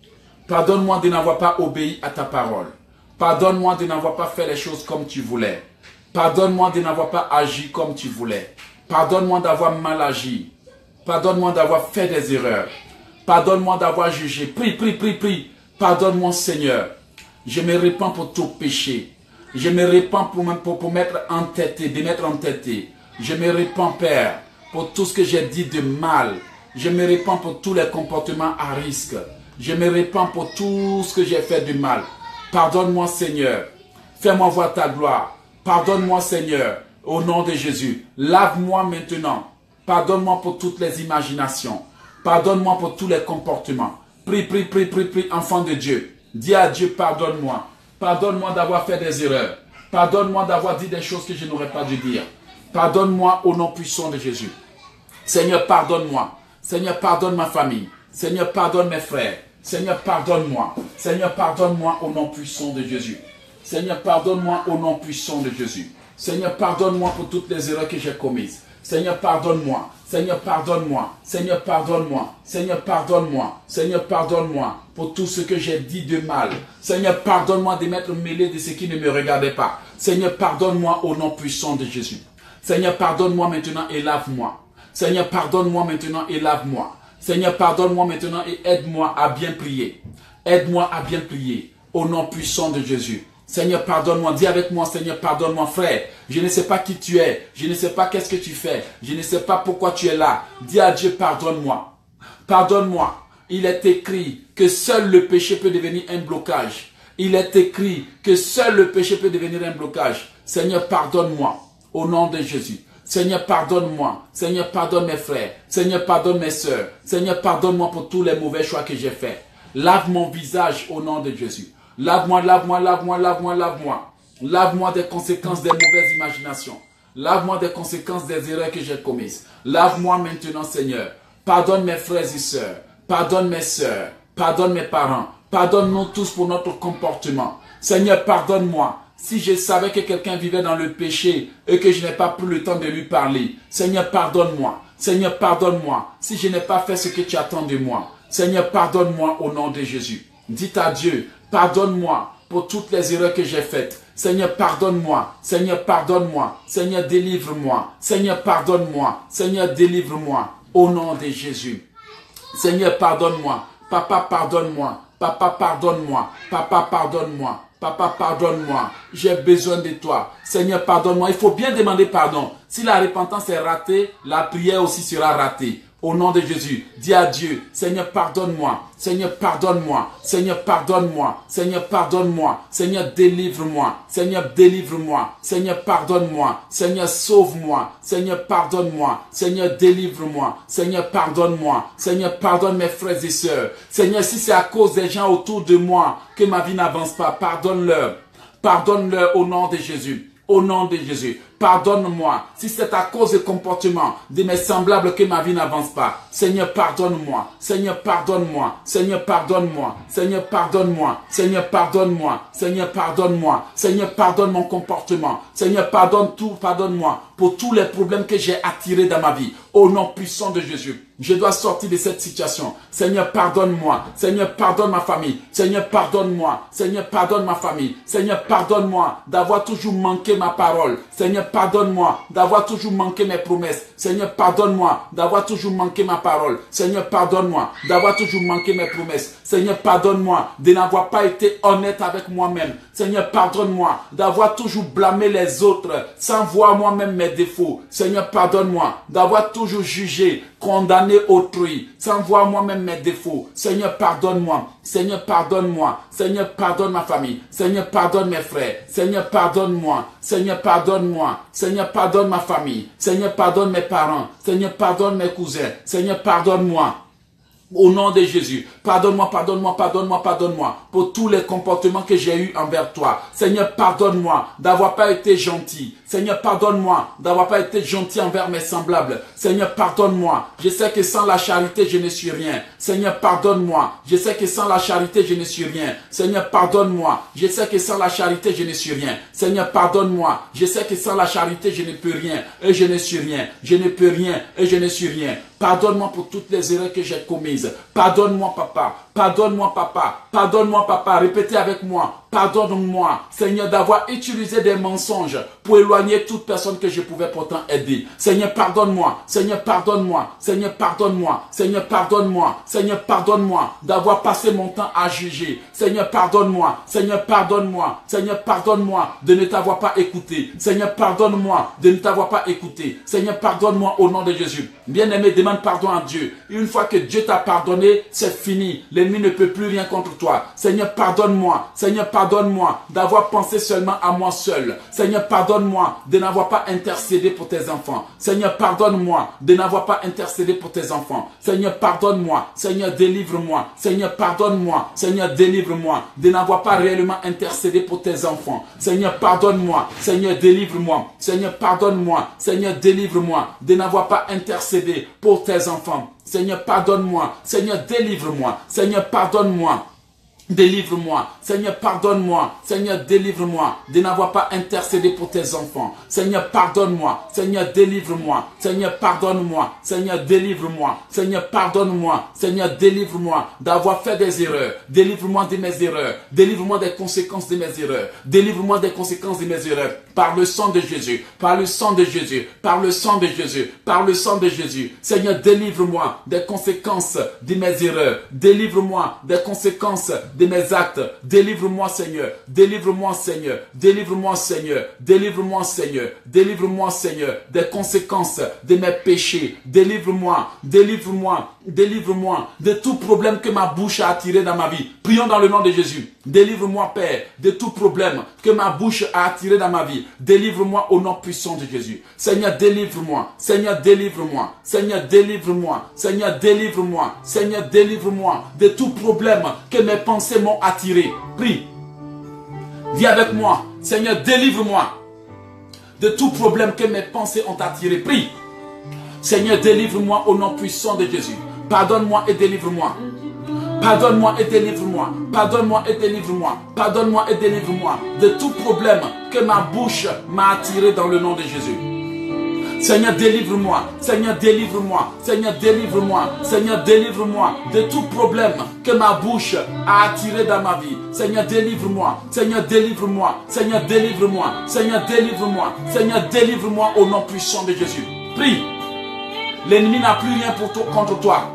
Pardonne-moi de n'avoir pas obéi à ta parole. Pardonne-moi de n'avoir pas fait les choses comme tu voulais. Pardonne-moi de n'avoir pas agi comme tu voulais. Pardonne-moi d'avoir mal agi. Pardonne-moi d'avoir fait des erreurs. Pardonne-moi d'avoir jugé. Prie, prie, prie, prie. Pardonne-moi, Seigneur. Je me répands pour tout péché. Je me répands pour m'être entêté, de m'être entêté. Je me répands, Père, pour tout ce que j'ai dit de mal. Je me répands pour tous les comportements à risque. Je me répands pour tout ce que j'ai fait de mal. Pardonne-moi, Seigneur. Fais-moi voir ta gloire. Pardonne-moi, Seigneur, au nom de Jésus. Lave-moi maintenant. Pardonne-moi pour toutes les imaginations. Pardonne-moi pour tous les comportements. Prie, prie, prie, prie, prie, enfant de Dieu. Dis à Dieu, pardonne-moi. Pardonne-moi d'avoir fait des erreurs. Pardonne-moi d'avoir dit des choses que je n'aurais pas dû dire. Pardonne-moi au nom puissant de Jésus. Seigneur, pardonne-moi. Seigneur, pardonne ma famille. Seigneur, pardonne mes frères. Seigneur, pardonne-moi. Seigneur, pardonne-moi au nom puissant de Jésus. Seigneur, pardonne-moi au nom puissant de Jésus. Seigneur, pardonne-moi pour toutes les erreurs que j'ai commises. Seigneur, pardonne-moi. Seigneur, pardonne-moi. Seigneur, pardonne-moi. Seigneur, pardonne-moi. Seigneur, pardonne-moi pour tout ce que j'ai dit de mal. Seigneur, pardonne-moi de m'être mêlé de ce qui ne me regardait pas. Seigneur, pardonne-moi au nom puissant de Jésus. Seigneur, pardonne-moi maintenant et lave-moi. Seigneur, pardonne-moi maintenant et lave-moi. Seigneur, pardonne-moi maintenant et aide-moi à bien prier. Aide-moi à bien prier au nom puissant de Jésus. Seigneur, pardonne-moi. Dis avec moi, Seigneur, pardonne-moi, frère. Je ne sais pas qui tu es. Je ne sais pas qu'est-ce que tu fais. Je ne sais pas pourquoi tu es là. Dis à Dieu, pardonne-moi. Pardonne-moi. Il est écrit que seul le péché peut devenir un blocage. Il est écrit que seul le péché peut devenir un blocage. Seigneur, pardonne-moi. Au nom de Jésus. Seigneur, pardonne-moi. Seigneur, pardonne mes frères. Seigneur, pardonne mes sœurs. Seigneur, pardonne-moi pour tous les mauvais choix que j'ai faits. Lave mon visage au nom de Jésus. Lave-moi, lave-moi, lave-moi, lave-moi, lave-moi. Lave-moi des conséquences des mauvaises imaginations. Lave-moi des conséquences des erreurs que j'ai commises. Lave-moi maintenant, Seigneur. Pardonne mes frères et sœurs. Pardonne mes sœurs. Pardonne mes parents. Pardonne-nous tous pour notre comportement. Seigneur, pardonne-moi. Si je savais que quelqu'un vivait dans le péché et que je n'ai pas pris le temps de lui parler. Seigneur, pardonne-moi. Seigneur, pardonne-moi. Si je n'ai pas fait ce que tu attends de moi. Seigneur, pardonne-moi au nom de Jésus. Dites à Dieu, pardonne-moi pour toutes les erreurs que j'ai faites. Seigneur, pardonne-moi. Seigneur, pardonne-moi. Seigneur, délivre-moi. Seigneur, pardonne-moi. Seigneur, délivre-moi. Au nom de Jésus. Seigneur, pardonne-moi. Papa, pardonne-moi. Papa, pardonne-moi. Papa, pardonne-moi. Papa, pardonne-moi. J'ai besoin de toi. Seigneur, pardonne-moi. Il faut bien demander pardon. Si la repentance est ratée, la prière aussi sera ratée. Au nom de Jésus, dis à Dieu, Seigneur, pardonne-moi. Seigneur, pardonne-moi. Seigneur, pardonne-moi. Seigneur, pardonne-moi. Seigneur, délivre-moi. Seigneur, délivre-moi. Seigneur, pardonne-moi. Seigneur, sauve-moi. Seigneur, pardonne-moi. Seigneur, délivre-moi. Seigneur, pardonne-moi. Seigneur, pardonne mes frères et sœurs. Seigneur, si c'est à cause des gens autour de moi que ma vie n'avance pas, pardonne-leur. Pardonne-leur au nom de Jésus. Au nom de Jésus. Pardonne-moi. Si c'est à cause du comportement de mes semblables que ma vie n'avance pas. Seigneur, pardonne-moi. Seigneur, pardonne-moi. Seigneur, pardonne-moi. Seigneur, pardonne-moi. Seigneur, pardonne-moi. Seigneur, pardonne-moi. Seigneur, pardonne mon comportement. Seigneur, pardonne tout. Pardonne-moi pour tous les problèmes que j'ai attirés dans ma vie. Au nom puissant de Jésus. Je dois sortir de cette situation. Seigneur, pardonne-moi. Seigneur, pardonne ma famille. Seigneur, pardonne-moi. Seigneur, pardonne ma famille. Seigneur, pardonne-moi d'avoir toujours manqué ma parole. Seigneur, pardonne-moi d'avoir toujours manqué mes promesses. Seigneur, pardonne-moi d'avoir toujours manqué ma parole. Seigneur, pardonne-moi d'avoir toujours manqué mes promesses. Seigneur, pardonne-moi de n'avoir pas été honnête avec moi-même. Seigneur, pardonne-moi d'avoir toujours blâmé les autres sans voir moi-même mes défauts. Seigneur, pardonne-moi d'avoir toujours jugé, condamné autrui sans voir moi-même mes défauts. Seigneur, pardonne-moi. Seigneur, pardonne-moi. Seigneur, pardonne ma famille. Seigneur, pardonne mes frères. Seigneur, pardonne-moi. Seigneur, pardonne-moi. Seigneur, pardonne ma famille. Seigneur, pardonne mes parents. Seigneur, pardonne mes cousins. Seigneur, pardonne-moi. Au nom de Jésus, pardonne-moi, pardonne-moi, pardonne-moi, pardonne-moi pour tous les comportements que j'ai eus envers toi. Seigneur, pardonne-moi d'avoir pas été gentil. Seigneur, pardonne-moi d'avoir pas été gentil envers mes semblables. Seigneur, pardonne-moi. Je sais que sans la charité, je ne suis rien. Seigneur, pardonne-moi. Je sais que sans la charité, je ne suis rien. Seigneur, pardonne-moi. Je sais que sans la charité, je ne suis rien. Seigneur, pardonne-moi. Je sais que sans la charité, je ne peux rien. Et je ne suis rien. Je ne peux rien. Et je ne suis rien. Pardonne-moi pour toutes les erreurs que j'ai commises. Pardonne-moi, papa. Pardonne-moi, papa. Pardonne-moi, papa. Répétez avec moi. Pardonne-moi, Seigneur, d'avoir utilisé des mensonges pour éloigner toute personne que je pouvais pourtant aider. Seigneur, pardonne-moi. Seigneur, pardonne-moi. Seigneur, pardonne-moi. Seigneur, pardonne-moi. Seigneur, pardonne-moi d'avoir passé mon temps à juger. Seigneur, pardonne-moi. Seigneur, pardonne-moi. Seigneur, pardonne-moi de ne t'avoir pas écouté. Seigneur, pardonne-moi de ne t'avoir pas écouté. Seigneur, pardonne-moi au nom de Jésus. Bien-aimé, demande pardon à Dieu. Une fois que Dieu t'a pardonné, c'est fini. L'ennemi ne peut plus rien contre toi. Seigneur, pardonne-moi. Seigneur, pardonne-moi d'avoir pensé seulement à moi seul. Seigneur, pardonne-moi de n'avoir pas intercédé pour tes enfants. Seigneur, pardonne-moi de n'avoir pas intercédé pour tes enfants. Seigneur, pardonne-moi. Seigneur, délivre-moi. Seigneur, pardonne-moi. Seigneur, délivre-moi de n'avoir pas réellement intercédé pour tes enfants. Seigneur, pardonne-moi. Seigneur, délivre-moi. Seigneur, pardonne-moi. Seigneur, délivre-moi de n'avoir pas intercédé pour tes enfants. Seigneur, pardonne-moi. Seigneur, délivre-moi. Seigneur, pardonne-moi. Délivre-moi, Seigneur, pardonne-moi, Seigneur, délivre-moi de n'avoir pas intercédé pour tes enfants. Seigneur, pardonne-moi, Seigneur, délivre-moi, Seigneur, pardonne-moi, Seigneur, délivre-moi, Seigneur, pardonne-moi, Seigneur, délivre-moi d'avoir fait des erreurs. Délivre-moi de mes erreurs, délivre-moi des conséquences de mes erreurs, délivre-moi des conséquences de mes erreurs. Par le sang de Jésus, par le sang de Jésus, par le sang de Jésus, par le sang de Jésus. Seigneur, délivre-moi des conséquences de mes erreurs. Délivre-moi des conséquences de mes actes. Délivre-moi, Seigneur. Délivre-moi, Seigneur. Délivre-moi, Seigneur. Délivre-moi, Seigneur. Délivre-moi, Seigneur, des conséquences de mes péchés. Délivre-moi, délivre-moi, délivre-moi de tout problème que ma bouche a attiré dans ma vie. Prions dans le nom de Jésus. Délivre-moi, Père, de tout problème que ma bouche a attiré dans ma vie. Délivre-moi au nom puissant de Jésus. Seigneur, délivre-moi. Seigneur, délivre-moi. Seigneur, délivre-moi. Seigneur, délivre-moi. Seigneur, délivre-moi de tout problème que mes pensées m'ont attiré. Prie. Viens avec moi. Seigneur, délivre-moi de tout problème que mes pensées ont attiré. Prie. Seigneur, délivre-moi au nom puissant de Jésus. Pardonne-moi et délivre-moi. Pardonne-moi et délivre-moi. Pardonne-moi et délivre-moi. Pardonne-moi et délivre-moi de tout problème que ma bouche m'a attiré dans le nom de Jésus. Seigneur, délivre-moi. Seigneur, délivre-moi. Seigneur, délivre-moi. Seigneur, délivre-moi de tout problème que ma bouche a attiré dans ma vie. Seigneur, délivre-moi. Seigneur, délivre-moi. Seigneur, délivre-moi. Seigneur, délivre-moi. Seigneur, délivre-moi au nom puissant de Jésus. Prie. L'ennemi n'a plus rien contre toi.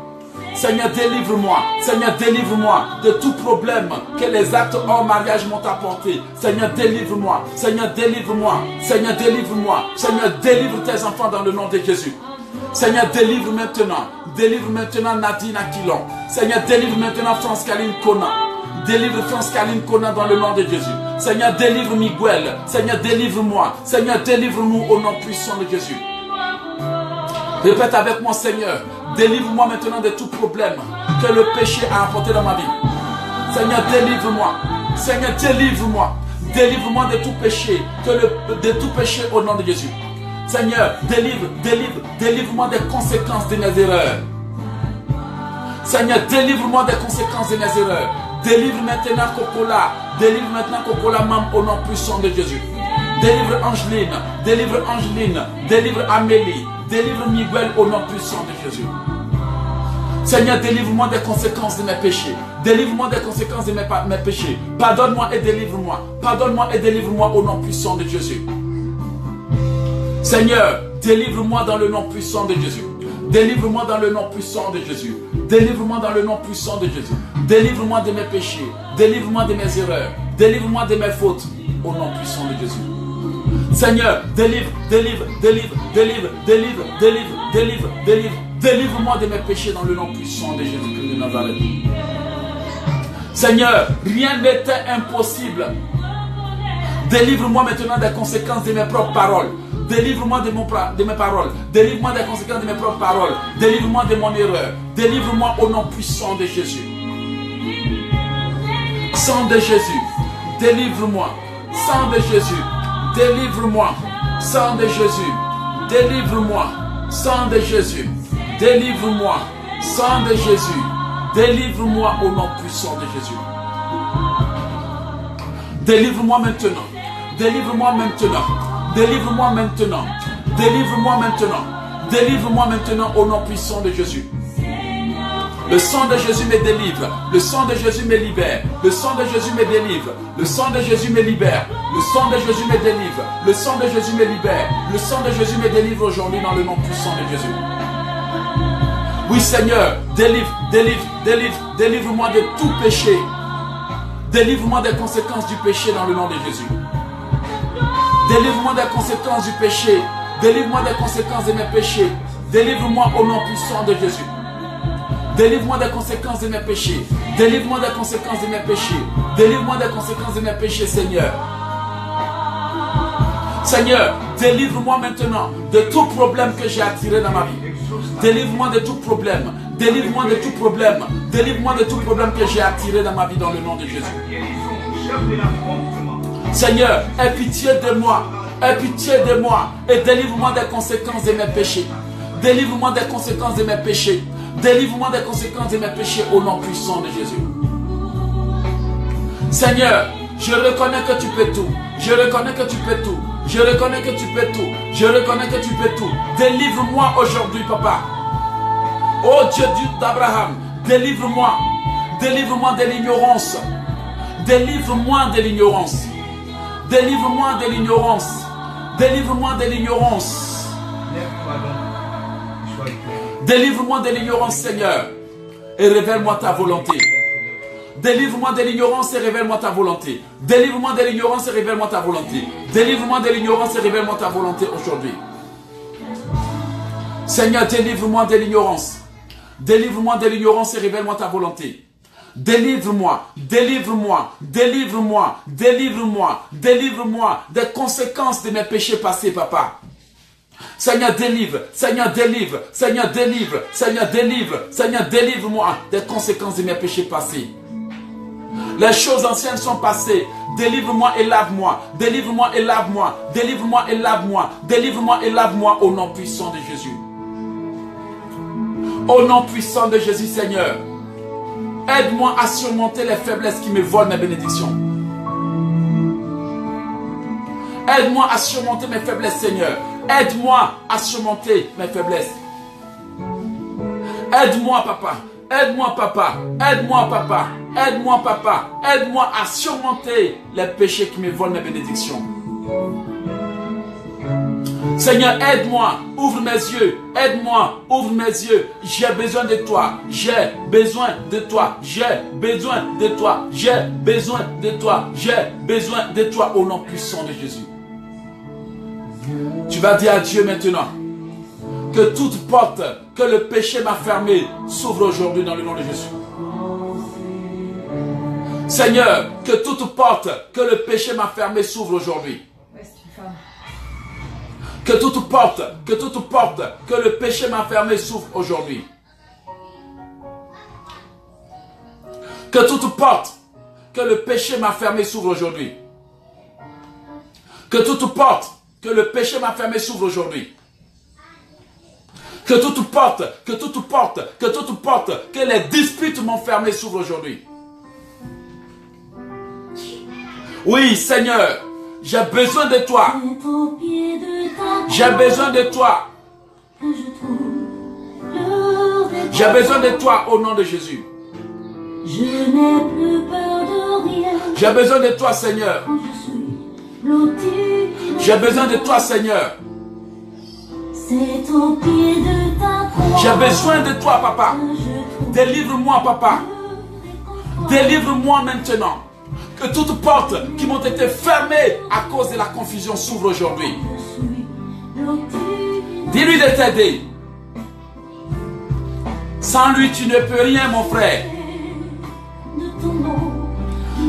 Seigneur, délivre-moi. Seigneur, délivre-moi de tout problème que les actes hors mariage m'ont apporté. Seigneur, délivre-moi. Seigneur, délivre-moi. Seigneur, délivre-moi. Seigneur, délivre tes enfants dans le nom de Jésus. Seigneur, délivre maintenant. Délivre maintenant Nadine Aquilon. Seigneur, délivre maintenant France Caline Kona. Délivre France Caline Kona dans le nom de Jésus. Seigneur, délivre Miguel. Seigneur, délivre-moi. Seigneur, délivre-nous au nom puissant de Jésus. Répète avec moi, Seigneur. Délivre-moi maintenant de tout problème que le péché a apporté dans ma vie. Seigneur, délivre-moi. Seigneur, délivre-moi. Délivre-moi de tout péché, de tout péché au nom de Jésus. Seigneur, délivre-moi des conséquences de mes erreurs. Seigneur, délivre-moi des conséquences de mes erreurs. Délivre maintenant Cocola. Délivre maintenant Cocola Mam au nom puissant de Jésus. Délivre Angeline. Délivre Angeline. Délivre Amélie. Délivre Miguel au nom puissant de Jésus. Seigneur, délivre-moi des conséquences de mes péchés. Délivre-moi des conséquences de mes péchés. Pardonne-moi et délivre-moi. Pardonne-moi et délivre-moi au nom puissant de Jésus. Seigneur, délivre-moi dans le nom puissant de Jésus. Délivre-moi dans le nom puissant de Jésus. Délivre-moi dans le nom puissant de Jésus. Délivre-moi de mes péchés. Délivre-moi de mes erreurs. Délivre-moi de mes fautes. Au nom puissant de Jésus. Seigneur, délivre, délivre, délivre, délivre, délivre, délivre, délivre, délivre. Délivre-moi de mes péchés dans le nom puissant de Jésus-Christ de Nazareth. Seigneur, rien n'était impossible. Délivre-moi maintenant des conséquences de mes propres paroles. Délivre-moi de mes paroles. Délivre-moi des conséquences de mes propres paroles. Délivre-moi de mon erreur. Délivre-moi au nom puissant de Jésus. Sang de Jésus, délivre-moi. Sang de Jésus, délivre-moi. Sang de Jésus, délivre-moi. Sang de Jésus, délivre-moi. Sang de Jésus, délivre-moi au nom puissant de Jésus. Délivre-moi maintenant. Délivre-moi maintenant. Délivre-moi maintenant. Délivre-moi maintenant. Délivre-moi maintenant au nom puissant de Jésus. Le sang de Jésus me délivre. Le sang de Jésus me libère. Le sang de Jésus me délivre. Le sang de Jésus me libère. Le sang de Jésus me délivre. Le sang de Jésus me libère. Le sang de Jésus me délivre aujourd'hui dans le nom puissant de Jésus. Oui Seigneur, délivre-moi de tout péché. Délivre-moi des conséquences du péché dans le nom de Jésus. Délivre-moi des conséquences du péché. Délivre-moi des conséquences de mes péchés. Délivre-moi au nom puissant de Jésus. Délivre-moi des conséquences de mes péchés. Délivre-moi des conséquences de mes péchés. Délivre-moi des conséquences de mes péchés, Seigneur. Seigneur, délivre-moi maintenant de tout problème que j'ai attiré dans ma vie. Délivre-moi de tout problème. Délivre-moi de tout problème. Délivre-moi de tout problème que j'ai attiré dans ma vie dans le nom de Jésus. Seigneur, aie pitié de moi. Aie pitié de moi et délivre-moi des conséquences de mes péchés. Délivre-moi des conséquences de mes péchés. Délivre-moi des conséquences de mes péchés au nom puissant de Jésus. Seigneur, je reconnais que tu peux tout. Je reconnais que tu peux tout. Je reconnais que tu peux tout. Je reconnais que tu peux tout. Délivre-moi aujourd'hui, Papa. Oh Dieu d'Abraham, délivre-moi. Délivre-moi de l'ignorance. Délivre-moi de l'ignorance. Délivre-moi de l'ignorance. Délivre-moi de l'ignorance. Délivre-moi de l'ignorance, Seigneur, et révèle-moi ta volonté. Délivre-moi de l'ignorance et révèle-moi ta volonté. Délivre-moi de l'ignorance et révèle-moi ta volonté. Délivre-moi de l'ignorance et révèle-moi ta volonté aujourd'hui. Seigneur, délivre-moi de l'ignorance. Délivre-moi de l'ignorance et révèle-moi ta volonté. Délivre-moi, délivre-moi, délivre-moi, délivre-moi, délivre-moi des conséquences de mes péchés passés, Papa. Seigneur, délivre, Seigneur, délivre, Seigneur, délivre, Seigneur, délivre, Seigneur, délivre-moi des conséquences de mes péchés passés. Les choses anciennes sont passées. Délivre-moi et lave-moi. Délivre-moi et lave-moi. Délivre-moi et lave-moi. Délivre-moi et lave-moi au nom puissant de Jésus. Au nom puissant de Jésus, Seigneur. Aide-moi à surmonter les faiblesses qui me volent mes bénédictions. Aide-moi à surmonter mes faiblesses, Seigneur. Aide-moi à surmonter mes faiblesses. Aide-moi, Papa. Aide-moi, Papa. Aide-moi, Papa. Aide-moi, Papa. Aide-moi à surmonter les péchés qui me volent mes bénédictions. Seigneur, aide-moi. Ouvre mes yeux. Aide-moi. Ouvre mes yeux. J'ai besoin de toi. J'ai besoin de toi. J'ai besoin de toi. J'ai besoin de toi. J'ai besoin de toi au nom puissant de Jésus. Tu vas dire à Dieu maintenant que toute porte que le péché m'a fermée s'ouvre aujourd'hui dans le nom de Jésus. Seigneur, que toute porte que le péché m'a fermée s'ouvre aujourd'hui. Que toute porte que le péché m'a fermée s'ouvre aujourd'hui. Que toute porte que le péché m'a fermée s'ouvre aujourd'hui. Que toute porte que le péché m'a fermé s'ouvre aujourd'hui. Que toute porte, que les disputes m'ont fermé s'ouvre aujourd'hui. Oui, Seigneur, j'ai besoin de toi. J'ai besoin de toi. J'ai besoin de toi au nom de Jésus. Je n'ai plus peur de rien. J'ai besoin de toi, Seigneur. J'ai besoin de toi, Seigneur. C'est au pied de ta croix. J'ai besoin de toi, Papa. Délivre-moi, Papa. Délivre-moi maintenant. Que toutes portes qui m'ont été fermées à cause de la confusion s'ouvrent aujourd'hui. Dis-lui de t'aider. Sans lui, tu ne peux rien, mon frère.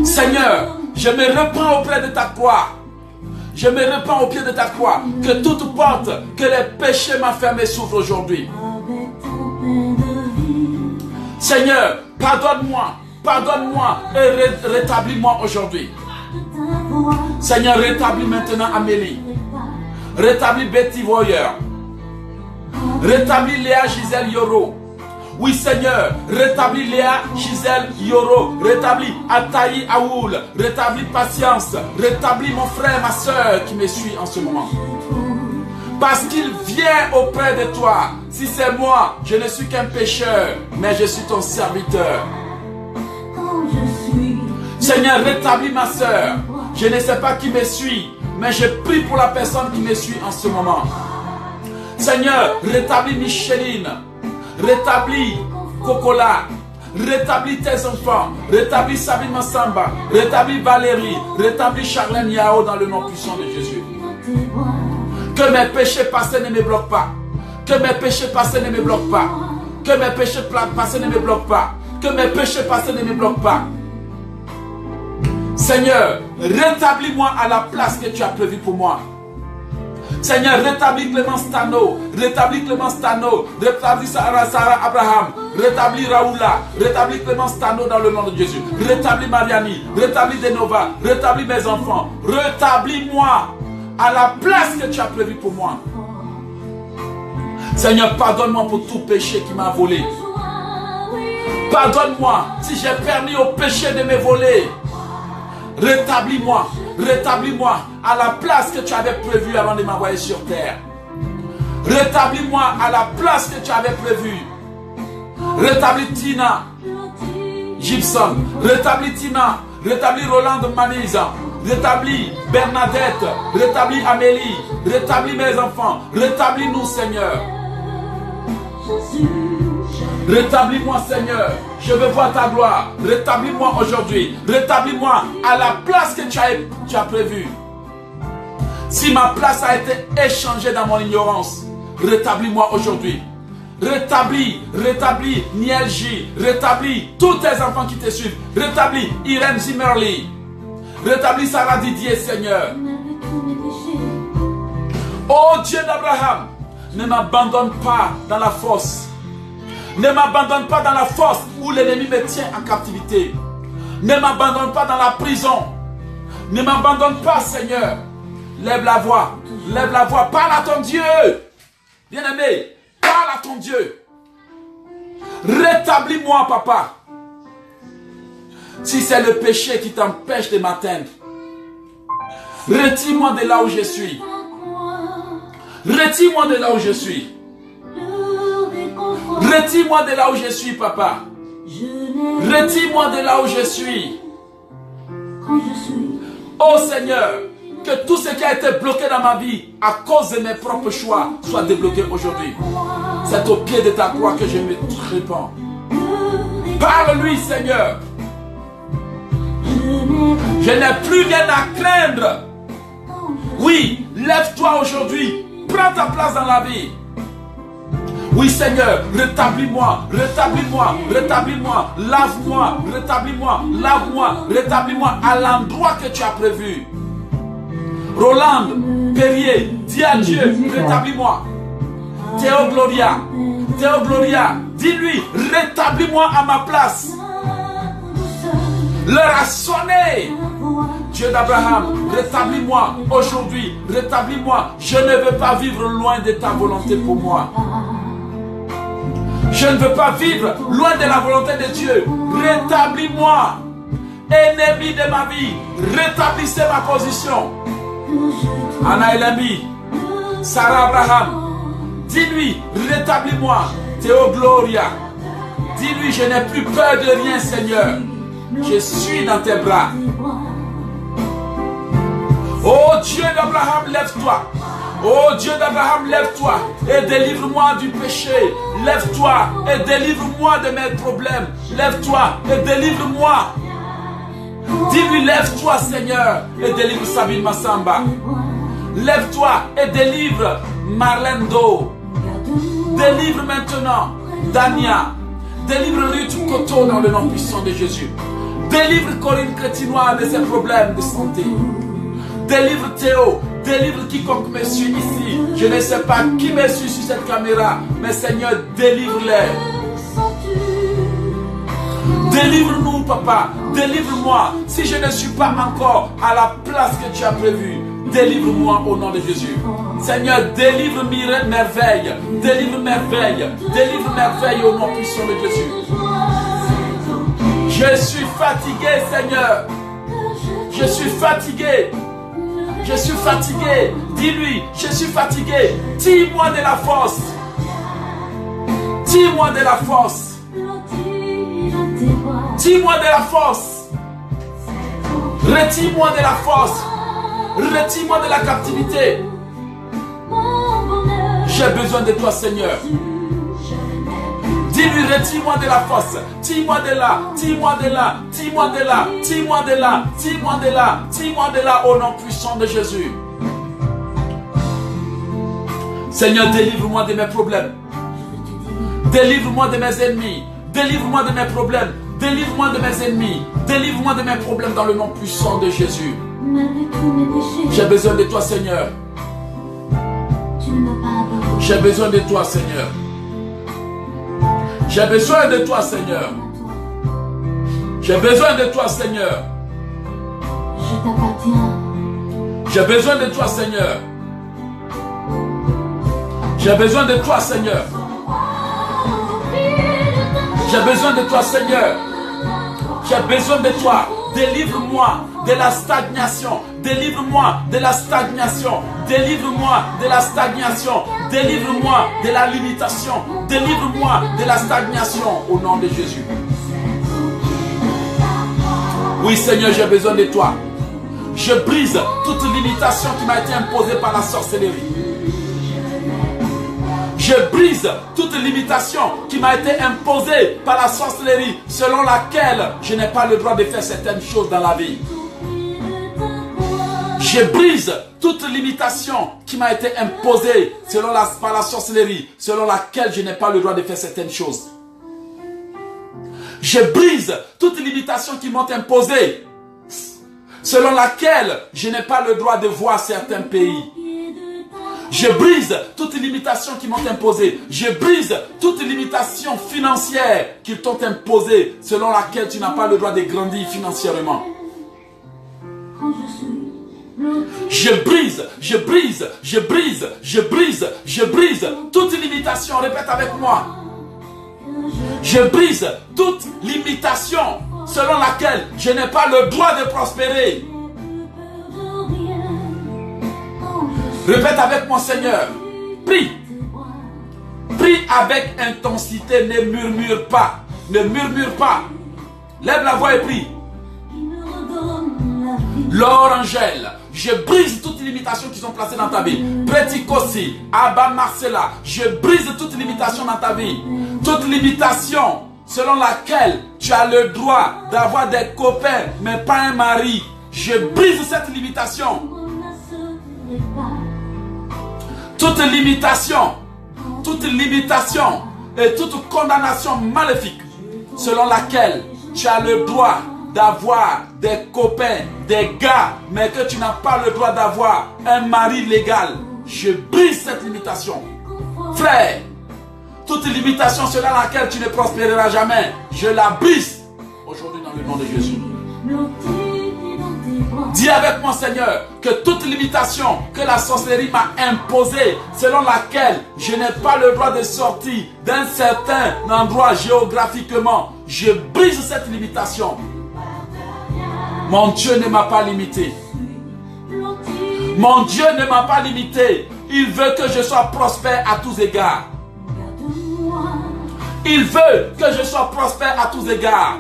Seigneur, je me repens auprès de ta croix. Je me repens au pied de ta croix. Que toute porte que les péchés m'ont fermée s'ouvre aujourd'hui. Seigneur, pardonne-moi. Pardonne-moi et rétablis-moi aujourd'hui. Seigneur, rétablis maintenant Amélie. Rétablis Betty Warrior. Rétablis Léa Gisèle Yoro. Oui, Seigneur, rétablis Léa Gisèle Yoro. Rétablis Ataï Aoul. Rétablis Patience. Rétablis mon frère, ma soeur qui me suit en ce moment. Parce qu'il vient auprès de toi. Si c'est moi, je ne suis qu'un pécheur, mais je suis ton serviteur. Seigneur, rétablis ma soeur. Je ne sais pas qui me suit, mais je prie pour la personne qui me suit en ce moment. Seigneur, rétablis Micheline. Rétablis Cocola. Rétablis tes enfants. Rétablis Sabine Massamba. Rétablis Valérie. Rétablis Charlène Yao dans le nom puissant de Jésus. Que mes péchés passés ne me bloquent pas. Que mes péchés passés ne me bloquent pas. Que mes péchés passés ne me bloquent pas. Que mes péchés passés ne me bloquent pas. Seigneur, rétablis-moi à la place que tu as prévue pour moi. Seigneur, rétablis Clémence Tano. Rétablis Clémence Tano. Rétablis Sarah Abraham. Rétablis Raoula. Rétablis Clémence Tano dans le nom de Jésus. Rétablis Mariani. Rétablis Denova. Rétablis mes enfants. Rétablis-moi à la place que tu as prévue pour moi. Seigneur, pardonne-moi pour tout péché qui m'a volé. Pardonne-moi si j'ai permis au péché de me voler. Rétablis-moi, rétablis-moi à la place que tu avais prévue avant de m'envoyer sur terre. Rétablis-moi à la place que tu avais prévue. Rétablis Tina Gibson, rétablis Tina, rétablis Roland Maniza, rétablis Bernadette, rétablis Amélie, rétablis mes enfants, rétablis-nous Seigneur. Rétablis-moi Seigneur, je veux voir ta gloire. Rétablis-moi aujourd'hui. Rétablis-moi à la place que tu as prévue. Si ma place a été échangée dans mon ignorance, rétablis-moi aujourd'hui. Rétablis Niel J. Rétablis tous tes enfants qui te suivent. Rétablis Irène Zimmerly. Rétablis Sarah Didier Seigneur. Oh Dieu d'Abraham, ne m'abandonne pas dans la fosse. Ne m'abandonne pas dans la fosse où l'ennemi me tient en captivité. Ne m'abandonne pas dans la prison. Ne m'abandonne pas, Seigneur. Lève la voix. Lève la voix. Parle à ton Dieu. Bien-aimé, parle à ton Dieu. Rétablis-moi, papa. Si c'est le péché qui t'empêche de m'atteindre, retire-moi de là où je suis. Retire-moi de là où je suis. Retire-moi de là où je suis, papa. Retire-moi de là où je suis. Oh Seigneur, que tout ce qui a été bloqué dans ma vie à cause de mes propres choix soit débloqué aujourd'hui. C'est au pied de ta croix que je me répands. Parle-lui, Seigneur. Je n'ai plus rien à craindre. Oui, lève-toi aujourd'hui. Prends ta place dans la vie. Oui Seigneur, rétablis-moi, rétablis-moi, rétablis-moi, lave-moi, rétablis-moi, lave-moi, rétablis-moi à l'endroit que tu as prévu. Roland, Perrier, dis à Dieu, rétablis-moi. Théo Gloria, dis-lui, rétablis-moi à ma place. L'heure a sonné. Dieu d'Abraham, rétablis-moi aujourd'hui, rétablis-moi. Je ne veux pas vivre loin de ta volonté pour moi. Je ne veux pas vivre loin de la volonté de Dieu. Rétablis-moi. Ennemi de ma vie, rétablissez ma position. Anna Elami, Sarah Abraham, dis-lui, rétablis-moi. Théo Gloria, dis-lui, je n'ai plus peur de rien, Seigneur. Je suis dans tes bras. Oh Dieu d'Abraham, lève-toi. Oh Dieu d'Abraham, lève-toi et délivre-moi du péché. Lève-toi et délivre-moi de mes problèmes. Lève-toi et délivre-moi. Dis-lui, lève-toi Seigneur et délivre Sabine Massamba. Lève-toi et délivre Marlène Do. Délivre maintenant Dania. Délivre Ruth Koto dans le nom puissant de Jésus. Délivre Corinne Crétinois de ses problèmes de santé. Délivre Théo. Délivre quiconque me suit ici. Je ne sais pas qui me suit sur cette caméra, mais Seigneur, délivre-les. Délivre-nous, papa. Délivre-moi. Si je ne suis pas encore à la place que tu as prévue, délivre-moi au nom de Jésus. Seigneur, délivre merveille. Délivre merveille. Délivre merveille au nom puissant de Jésus. Je suis fatigué, Seigneur. Je suis fatigué. je suis fatigué. Dis-lui, je suis fatigué. Tire-moi de la force. Tire-moi de la force. Tire-moi de la force. Retire-moi de la force. Retire-moi de la captivité. J'ai besoin de toi, Seigneur. Dis-lui, retire-moi de la force. Tire-moi de là. Tire-moi de là. Tire-moi de là. Tire-moi de là. Tire-moi de là. Tire-moi de là au nom puissant de Jésus. Seigneur, délivre-moi de mes problèmes. Délivre-moi de mes ennemis. Délivre-moi de mes problèmes. Délivre-moi de mes ennemis. Délivre-moi de mes problèmes dans le nom puissant de Jésus. J'ai besoin de toi, Seigneur. J'ai besoin de toi, Seigneur. J'ai besoin de toi, Seigneur. J'ai besoin de toi, Seigneur. Je t'appartiens. J'ai besoin de toi, Seigneur. J'ai besoin de toi, Seigneur. J'ai besoin de toi, Seigneur. J'ai besoin de toi. Délivre-moi de la stagnation. Délivre-moi de la stagnation. Délivre-moi de la stagnation. Délivre-moi de la limitation. Délivre-moi de la stagnation au nom de Jésus. Oui, Seigneur, j'ai besoin de toi. Je brise toute limitation qui m'a été imposée par la sorcellerie. Je brise toute limitation qui m'a été imposée par la sorcellerie, selon laquelle je n'ai pas le droit de faire certaines choses dans la vie. Je brise toute limitation qui m'a été imposée par la sorcellerie, selon laquelle je n'ai pas le droit de faire certaines choses. Je brise toute limitation qui m'ont imposée, selon laquelle je n'ai pas le droit de voir certains pays. Je brise toutes les limitations qui m'ont imposées. Je brise toutes les limitations financières qu'ils t'ont imposées, selon laquelle tu n'as pas le droit de grandir financièrement. Je brise toute limitation. Répète avec moi. Je brise toute limitation selon laquelle je n'ai pas le droit de prospérer. Répète avec moi, Seigneur. Prie. Prie avec intensité. Ne murmure pas. Ne murmure pas. Lève la voix et prie. Lord Angèle, je brise toutes les limitations qu'ils ont placées dans ta vie. Pretikosi, Abba Marcella, je brise toutes les limitations dans ta vie. Toute limitation selon laquelle tu as le droit d'avoir des copains, mais pas un mari. Je brise cette limitation. Toute limitation et toute condamnation maléfique selon laquelle tu as le droit d'avoir des copains, des gars, mais que tu n'as pas le droit d'avoir un mari légal. Je brise cette limitation. Frère, toute limitation selon laquelle tu ne prospéreras jamais, je la brise aujourd'hui dans le nom de Jésus. Dis avec moi, Seigneur, que toute limitation que la sorcellerie m'a imposée, selon laquelle je n'ai pas le droit de sortir d'un certain endroit géographiquement, je brise cette limitation. Mon Dieu ne m'a pas limité. Mon Dieu ne m'a pas limité. Il veut que je sois prospère à tous égards. Il veut que je sois prospère à tous égards.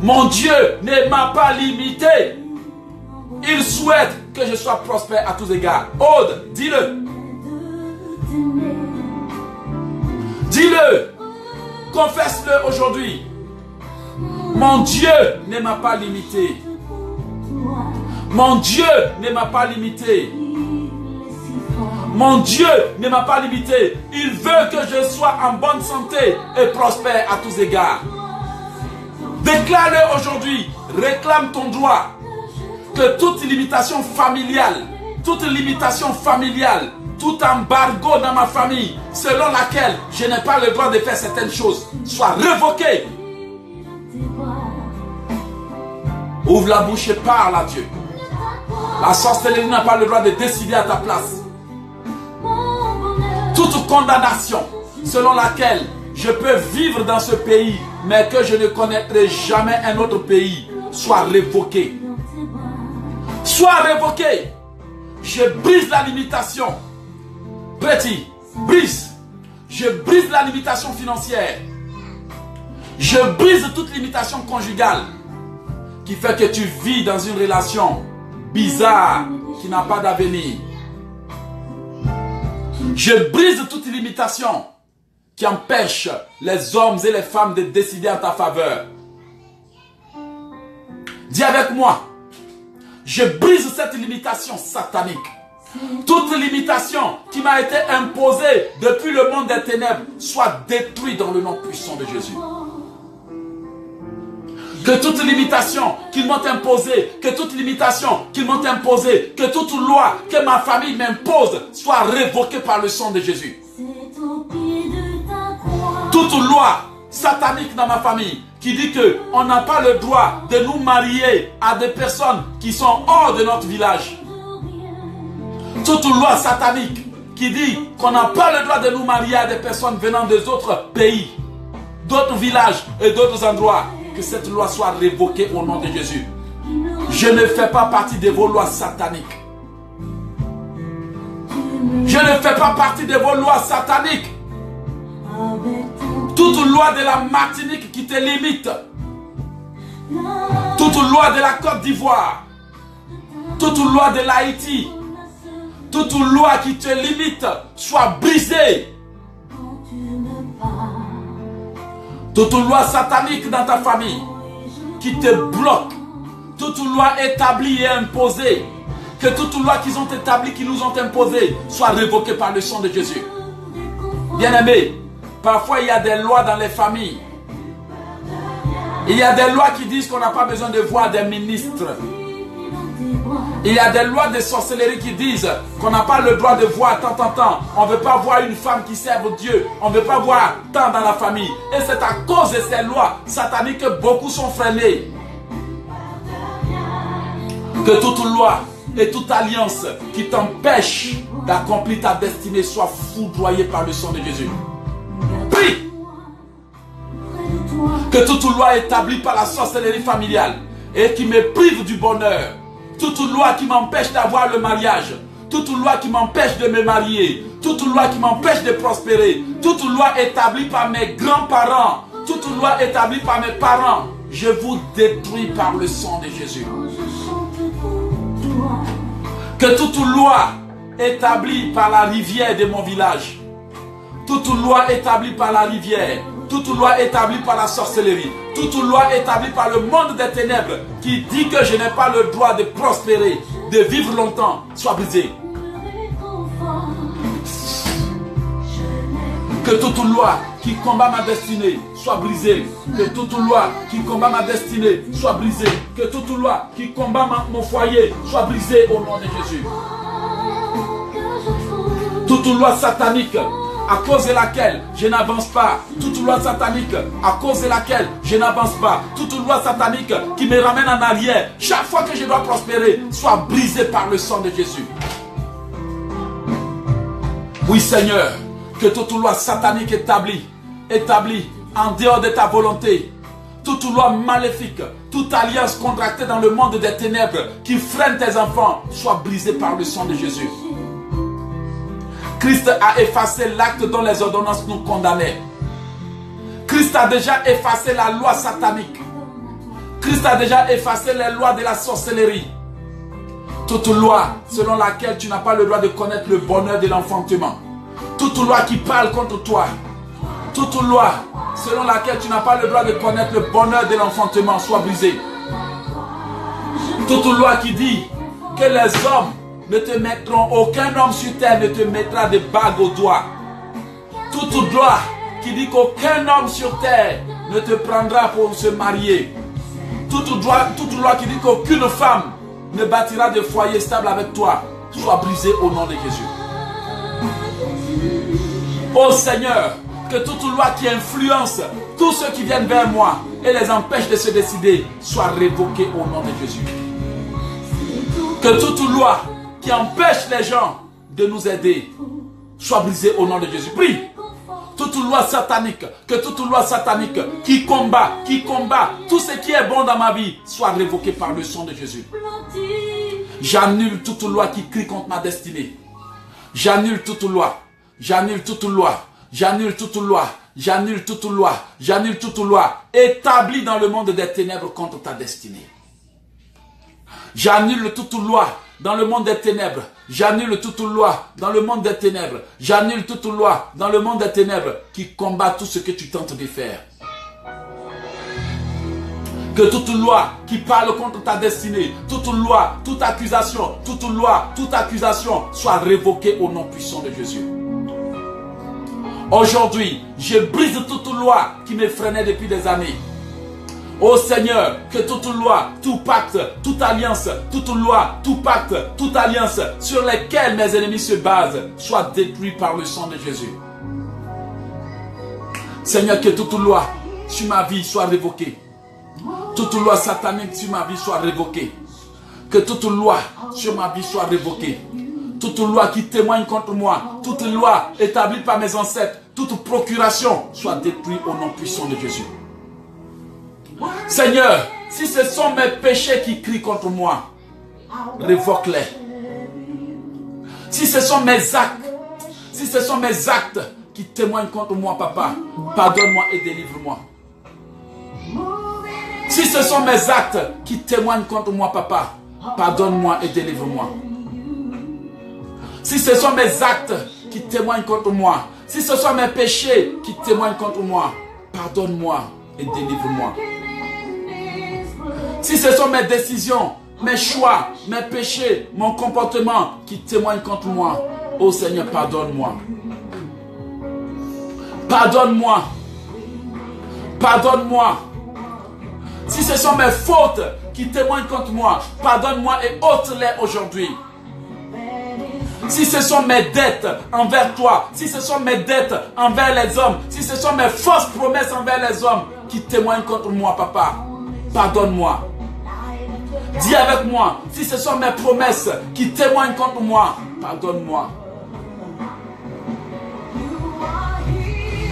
Mon Dieu ne m'a pas limité. Il souhaite que je sois prospère à tous égards. Aude, dis-le. Dis-le. Confesse-le aujourd'hui. Mon Dieu ne m'a pas limité. Mon Dieu ne m'a pas limité. Mon Dieu ne m'a pas limité. Il veut que je sois en bonne santé et prospère à tous égards. Déclare-le aujourd'hui. Réclame ton droit. Que toute limitation familiale, tout embargo dans ma famille, selon laquelle je n'ai pas le droit de faire certaines choses, soit révoqué. Ouvre la bouche et parle à Dieu. La sorcellerie n'a pas le droit de décider à ta place. Toute condamnation selon laquelle je peux vivre dans ce pays, mais que je ne connaîtrai jamais un autre pays, soit révoquée. soit révoqué. Je brise la limitation. Petit, brise. Je brise la limitation financière. Je brise toute limitation conjugale qui fait que tu vis dans une relation bizarre qui n'a pas d'avenir. Je brise toute limitation qui empêche les hommes et les femmes de décider en ta faveur. Dis avec moi, je brise cette limitation satanique. Toute limitation qui m'a été imposée depuis le monde des ténèbres soit détruite dans le nom puissant de Jésus. Que toute limitation qu'ils m'ont imposée, que toute limitation qu'ils m'ont imposée, que toute loi que ma famille m'impose soit révoquée par le sang de Jésus. Toute loi satanique dans ma famille qui dit qu'on n'a pas le droit de nous marier à des personnes qui sont hors de notre village. Toute loi satanique qui dit qu'on n'a pas le droit de nous marier à des personnes venant des autres pays, d'autres villages et d'autres endroits. Que cette loi soit révoquée au nom de Jésus. Je ne fais pas partie de vos lois sataniques. Je ne fais pas partie de vos lois sataniques. Toute loi de la Martinique qui te limite. Toute loi de la Côte d'Ivoire. Toute loi de l'Haïti. Toute loi qui te limite soit brisée. Toute loi satanique dans ta famille qui te bloque, toute loi établie et imposée, que toute loi qu'ils ont établie, qu'ils nous ont imposée, soit révoquée par le sang de Jésus. Bien-aimés, parfois il y a des lois dans les familles. Il y a des lois qui disent qu'on n'a pas besoin de voir des ministres. Il y a des lois de sorcellerie qui disent qu'on n'a pas le droit de voir tant. On ne veut pas voir une femme qui serve Dieu. On ne veut pas voir tant dans la famille. Et c'est à cause de ces lois sataniques que beaucoup sont freinés. Que toute loi et toute alliance qui t'empêche d'accomplir ta destinée soit foudroyée par le sang de Jésus. Prie. Que toute loi établie par la sorcellerie familiale et qui me prive du bonheur, toute loi qui m'empêche d'avoir le mariage, toute loi qui m'empêche de me marier, toute loi qui m'empêche de prospérer, toute loi établie par mes grands-parents, toute loi établie par mes parents, je vous détruis par le sang de Jésus. Que toute loi établie par la rivière de mon village, toute loi établie par la rivière, toute loi établie par la sorcellerie, toute loi établie par le monde des ténèbres qui dit que je n'ai pas le droit de prospérer, de vivre longtemps, soit brisée. Que toute loi qui combat ma destinée soit brisée. Que toute loi qui combat ma destinée soit brisée. Que toute loi qui combat mon foyer soit brisée au nom de Jésus. Toute loi satanique à cause de laquelle je n'avance pas, toute loi satanique à cause de laquelle je n'avance pas, toute loi satanique qui me ramène en arrière, chaque fois que je dois prospérer, soit brisée par le sang de Jésus. Oui Seigneur, que toute loi satanique établie en dehors de ta volonté, toute loi maléfique, toute alliance contractée dans le monde des ténèbres qui freine tes enfants, soit brisée par le sang de Jésus. Christ a effacé l'acte dont les ordonnances nous condamnaient. Christ a déjà effacé la loi satanique. Christ a déjà effacé les lois de la sorcellerie. Toute loi selon laquelle tu n'as pas le droit de connaître le bonheur de l'enfantement. Toute loi qui parle contre toi. Toute loi selon laquelle tu n'as pas le droit de connaître le bonheur de l'enfantement soit brisée. Toute loi qui dit que les hommes ne te mettront, aucun homme sur terre ne te mettra de bague au doigt. Toute loi qui dit qu'aucun homme sur terre ne te prendra pour se marier. Toute loi qui dit qu'aucune femme ne bâtira de foyer stable avec toi, soit brisée au nom de Jésus. Ô Seigneur, que toute loi qui influence tous ceux qui viennent vers moi et les empêche de se décider, soit révoquée au nom de Jésus. Que toute loi qui empêche les gens de nous aider soit brisée au nom de Jésus. Prie. Toute loi satanique, que toute loi satanique qui combat tout ce qui est bon dans ma vie soit révoquée par le sang de Jésus. J'annule toute loi qui crie contre ma destinée. J'annule toute loi. J'annule toute loi. J'annule toute loi. J'annule toute loi. J'annule toute loi établie dans le monde des ténèbres contre ta destinée. J'annule toute loi dans le monde des ténèbres. J'annule toute loi dans le monde des ténèbres. J'annule toute loi dans le monde des ténèbres qui combat tout ce que tu tentes de faire. Que toute loi qui parle contre ta destinée, toute loi, toute accusation soit révoquée au nom puissant de Jésus. Aujourd'hui, je brise toute loi qui me freinait depuis des années. Ô Seigneur, que toute loi, tout pacte, toute alliance, toute loi, tout pacte, toute alliance sur lesquelles mes ennemis se basent soit détruit par le sang de Jésus. Seigneur, que toute loi sur ma vie soit révoquée. Toute loi satanique sur ma vie soit révoquée. Que toute loi sur ma vie soit révoquée. Toute loi qui témoigne contre moi, toute loi établie par mes ancêtres, toute procuration soit détruite au nom puissant de Jésus. Seigneur, si ce sont mes péchés qui crient contre moi, révoque-les. Si ce sont mes actes qui témoignent contre moi, Papa, pardonne-moi et délivre-moi. Si ce sont mes actes qui témoignent contre moi, Papa, pardonne-moi et délivre-moi. Si ce sont mes actes qui témoignent contre moi, si ce sont mes péchés qui témoignent contre moi, pardonne-moi et délivre-moi. Si ce sont mes décisions, mes choix, mes péchés, mon comportement qui témoignent contre moi, ô Seigneur, pardonne-moi. Pardonne-moi. Pardonne-moi. Si ce sont mes fautes qui témoignent contre moi, pardonne-moi et ôte-les aujourd'hui. Si ce sont mes dettes envers toi, si ce sont mes dettes envers les hommes, si ce sont mes fausses promesses envers les hommes qui témoignent contre moi, Papa, pardonne-moi. Dis avec moi, si ce sont mes promesses qui témoignent contre moi, pardonne-moi.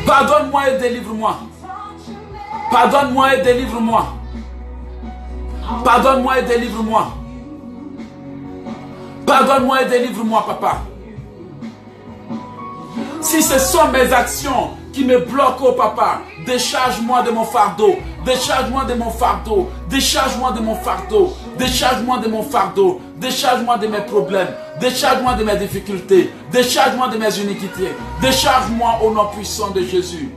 Pardonne-moi et délivre-moi. Pardonne-moi et délivre-moi. Pardonne-moi et délivre-moi. Pardonne-moi et délivre-moi, Papa. Si ce sont mes actions qui me bloquent, oh Papa, décharge-moi de mon fardeau. Décharge-moi de mon fardeau. Décharge-moi de mon fardeau. Décharge-moi de mon fardeau. Décharge-moi de mes problèmes. Décharge-moi de mes difficultés. Décharge-moi de mes iniquités. Décharge-moi au nom puissant de Jésus.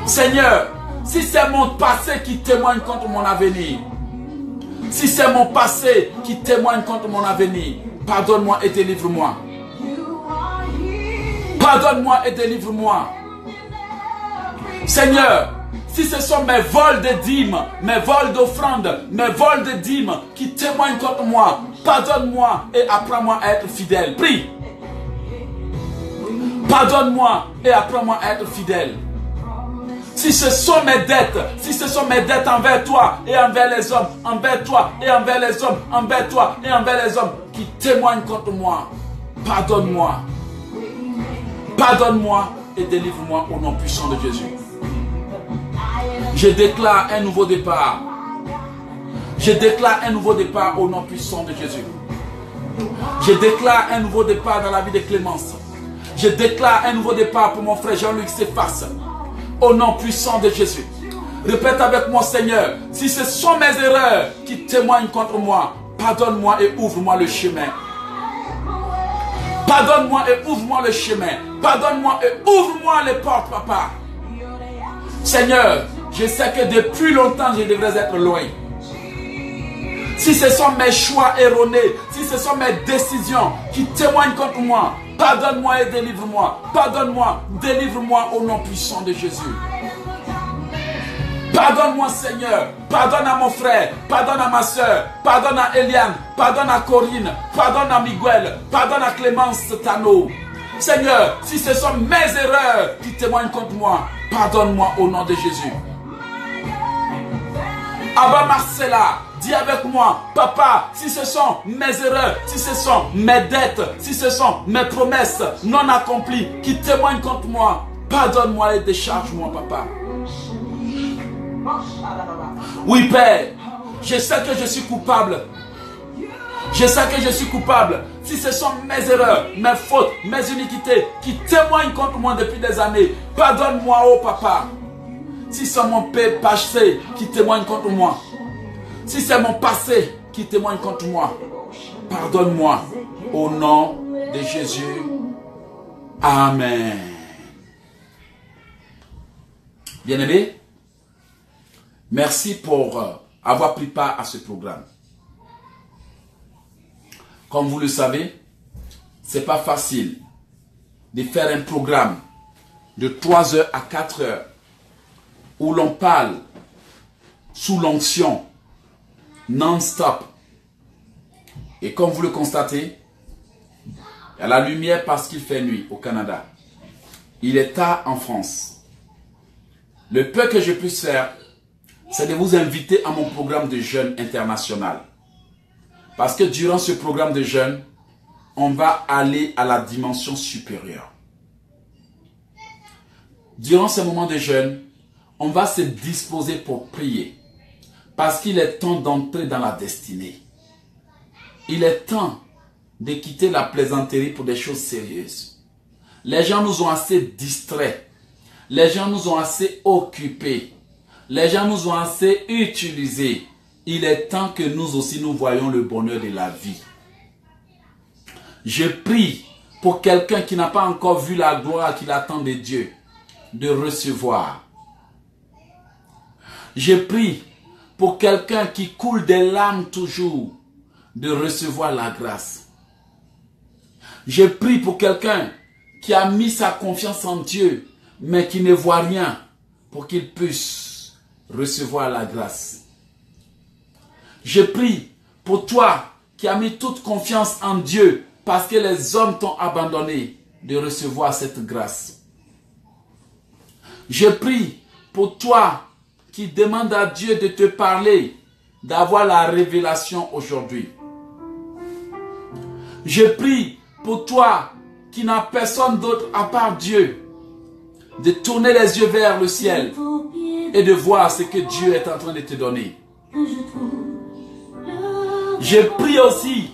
Seigneur, si c'est mon passé qui témoigne contre mon avenir, si c'est mon passé qui témoigne contre mon avenir, pardonne-moi et délivre-moi. Pardonne-moi et délivre-moi. Seigneur, si ce sont mes vols de dîmes, mes vols d'offrandes, mes vols de dîmes qui témoignent contre moi, pardonne-moi et apprends-moi à être fidèle. Prie. Pardonne-moi et apprends-moi à être fidèle. Si ce sont mes dettes envers toi et envers les hommes, envers toi et envers les hommes, envers toi et envers les hommes qui témoignent contre moi, pardonne-moi. Pardonne-moi et délivre-moi au nom puissant de Jésus. Je déclare un nouveau départ. Je déclare un nouveau départ au nom puissant de Jésus. Je déclare un nouveau départ dans la vie de Clémence. Je déclare un nouveau départ pour mon frère Jean-Luc Cephas. Au nom puissant de Jésus. Répète avec moi, Seigneur, si ce sont mes erreurs qui témoignent contre moi, pardonne-moi et ouvre-moi le chemin. Pardonne-moi et ouvre-moi le chemin. Pardonne-moi et ouvre-moi les portes, Papa. Seigneur, je sais que depuis longtemps, je devrais être loin. Si ce sont mes choix erronés, si ce sont mes décisions qui témoignent contre moi, pardonne-moi et délivre-moi. Pardonne-moi, délivre-moi au nom puissant de Jésus. Pardonne-moi, Seigneur. Pardonne à mon frère. Pardonne à ma soeur. Pardonne à Eliane. Pardonne à Corinne. Pardonne à Miguel. Pardonne à Clémence Tano. Seigneur, si ce sont mes erreurs qui témoignent contre moi, pardonne-moi au nom de Jésus. Abba Marcella, dis avec moi, Papa, si ce sont mes erreurs, si ce sont mes dettes, si ce sont mes promesses non accomplies qui témoignent contre moi, pardonne-moi et décharge-moi, Papa. Oui, Père, je sais que je suis coupable. Je sais que je suis coupable. Si ce sont mes erreurs, mes fautes, mes iniquités qui témoignent contre moi depuis des années, pardonne-moi, oh Papa. Si c'est mon passé qui témoigne contre moi, si c'est mon passé qui témoigne contre moi, pardonne-moi au nom de Jésus. Amen. Bien-aimés, merci pour avoir pris part à ce programme. Comme vous le savez, ce n'est pas facile de faire un programme de 3 heures à 4 heures où l'on parle sous l'onction non-stop. Et comme vous le constatez, il y a la lumière parce qu'il fait nuit au Canada. Il est tard en France. Le peu que je puisse faire, c'est de vous inviter à mon programme de jeûne international. Parce que durant ce programme de jeûne, on va aller à la dimension supérieure. Durant ce moment de jeûne, on va se disposer pour prier. Parce qu'il est temps d'entrer dans la destinée. Il est temps de quitter la plaisanterie pour des choses sérieuses. Les gens nous ont assez distraits. Les gens nous ont assez occupés. Les gens nous ont assez utilisés. Il est temps que nous aussi nous voyions le bonheur de la vie. Je prie pour quelqu'un qui n'a pas encore vu la gloire qu'il attend de Dieu, de recevoir. Je prie pour quelqu'un qui coule des larmes toujours, de recevoir la grâce. Je prie pour quelqu'un qui a mis sa confiance en Dieu, mais qui ne voit rien, pour qu'il puisse recevoir la grâce. Je prie pour toi qui as mis toute confiance en Dieu parce que les hommes t'ont abandonné, de recevoir cette grâce. Je prie pour toi qui demande à Dieu de te parler, d'avoir la révélation aujourd'hui. Je prie pour toi qui n'a personne d'autre à part Dieu, de tourner les yeux vers le ciel et de voir ce que Dieu est en train de te donner. Je prie aussi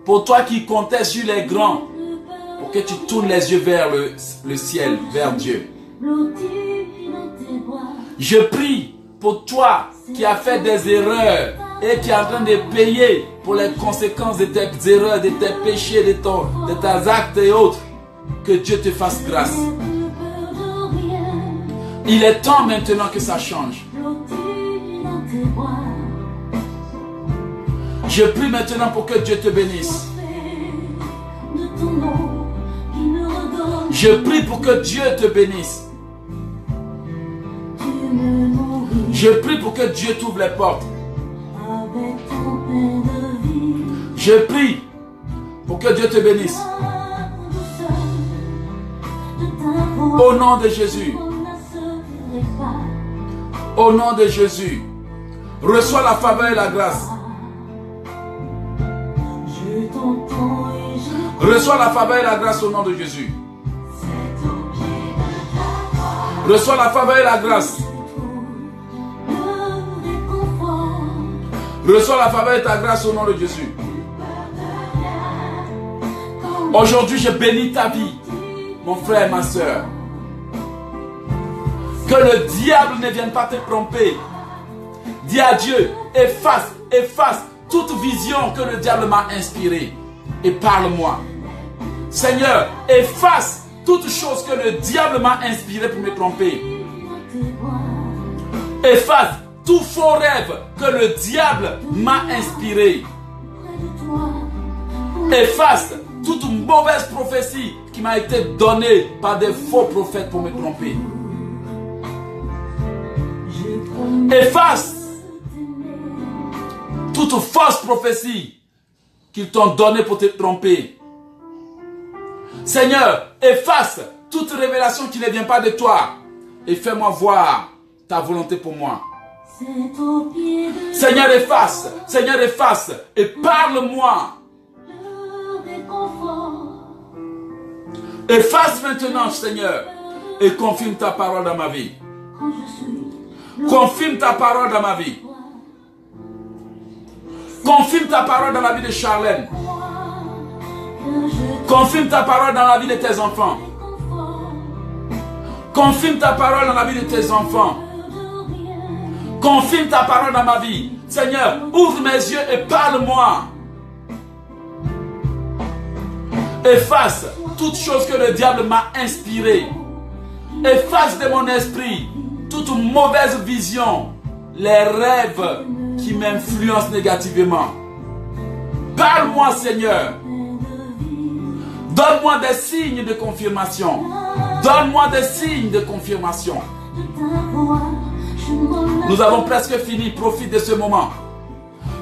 pour toi qui comptais sur les grands, pour que tu tournes les yeux vers le ciel, vers Dieu. Je prie pour toi qui as fait des erreurs et qui est en train de payer pour les conséquences de tes erreurs, de tes péchés, de tes actes et autres. Que Dieu te fasse grâce. Il est temps maintenant que ça change. Je prie maintenant pour que Dieu te bénisse. Je prie pour que Dieu te bénisse. Je prie pour que Dieu t'ouvre les portes. Je prie pour que Dieu te bénisse. Au nom de Jésus. Au nom de Jésus. Reçois la faveur et la grâce. Reçois la faveur et la grâce au nom de Jésus. Reçois la faveur et la grâce. Reçois la faveur et ta grâce au nom de Jésus. Aujourd'hui, je bénis ta vie, mon frère et ma soeur. Que le diable ne vienne pas te tromper. Dis à Dieu, efface toute vision que le diable m'a inspirée. Et parle-moi. Seigneur, efface toute chose que le diable m'a inspirée pour me tromper. Efface tout faux rêve que le diable m'a inspiré. Efface toute mauvaise prophétie qui m'a été donnée par des faux prophètes pour me tromper. Efface toute fausse prophétie qu'ils t'ont donnée pour te tromper. Seigneur, efface toute révélation qui ne vient pas de toi et fais-moi voir ta volonté pour moi. Seigneur, efface et parle-moi. Efface maintenant, Seigneur, et confirme ta parole dans ma vie. Confirme ta parole dans ma vie. Confirme ta parole dans la vie de Charlène. Confirme ta parole dans la vie de tes enfants. Confirme ta parole dans la vie de tes enfants. Confirme ta parole dans ma vie. Seigneur, ouvre mes yeux et parle-moi. Efface toute chose que le diable m'a inspirée. Efface de mon esprit toute mauvaise vision, les rêves qui m'influencent négativement. Parle-moi, Seigneur. Donne-moi des signes de confirmation. Donne-moi des signes de confirmation. Nous avons presque fini. Profite de ce moment.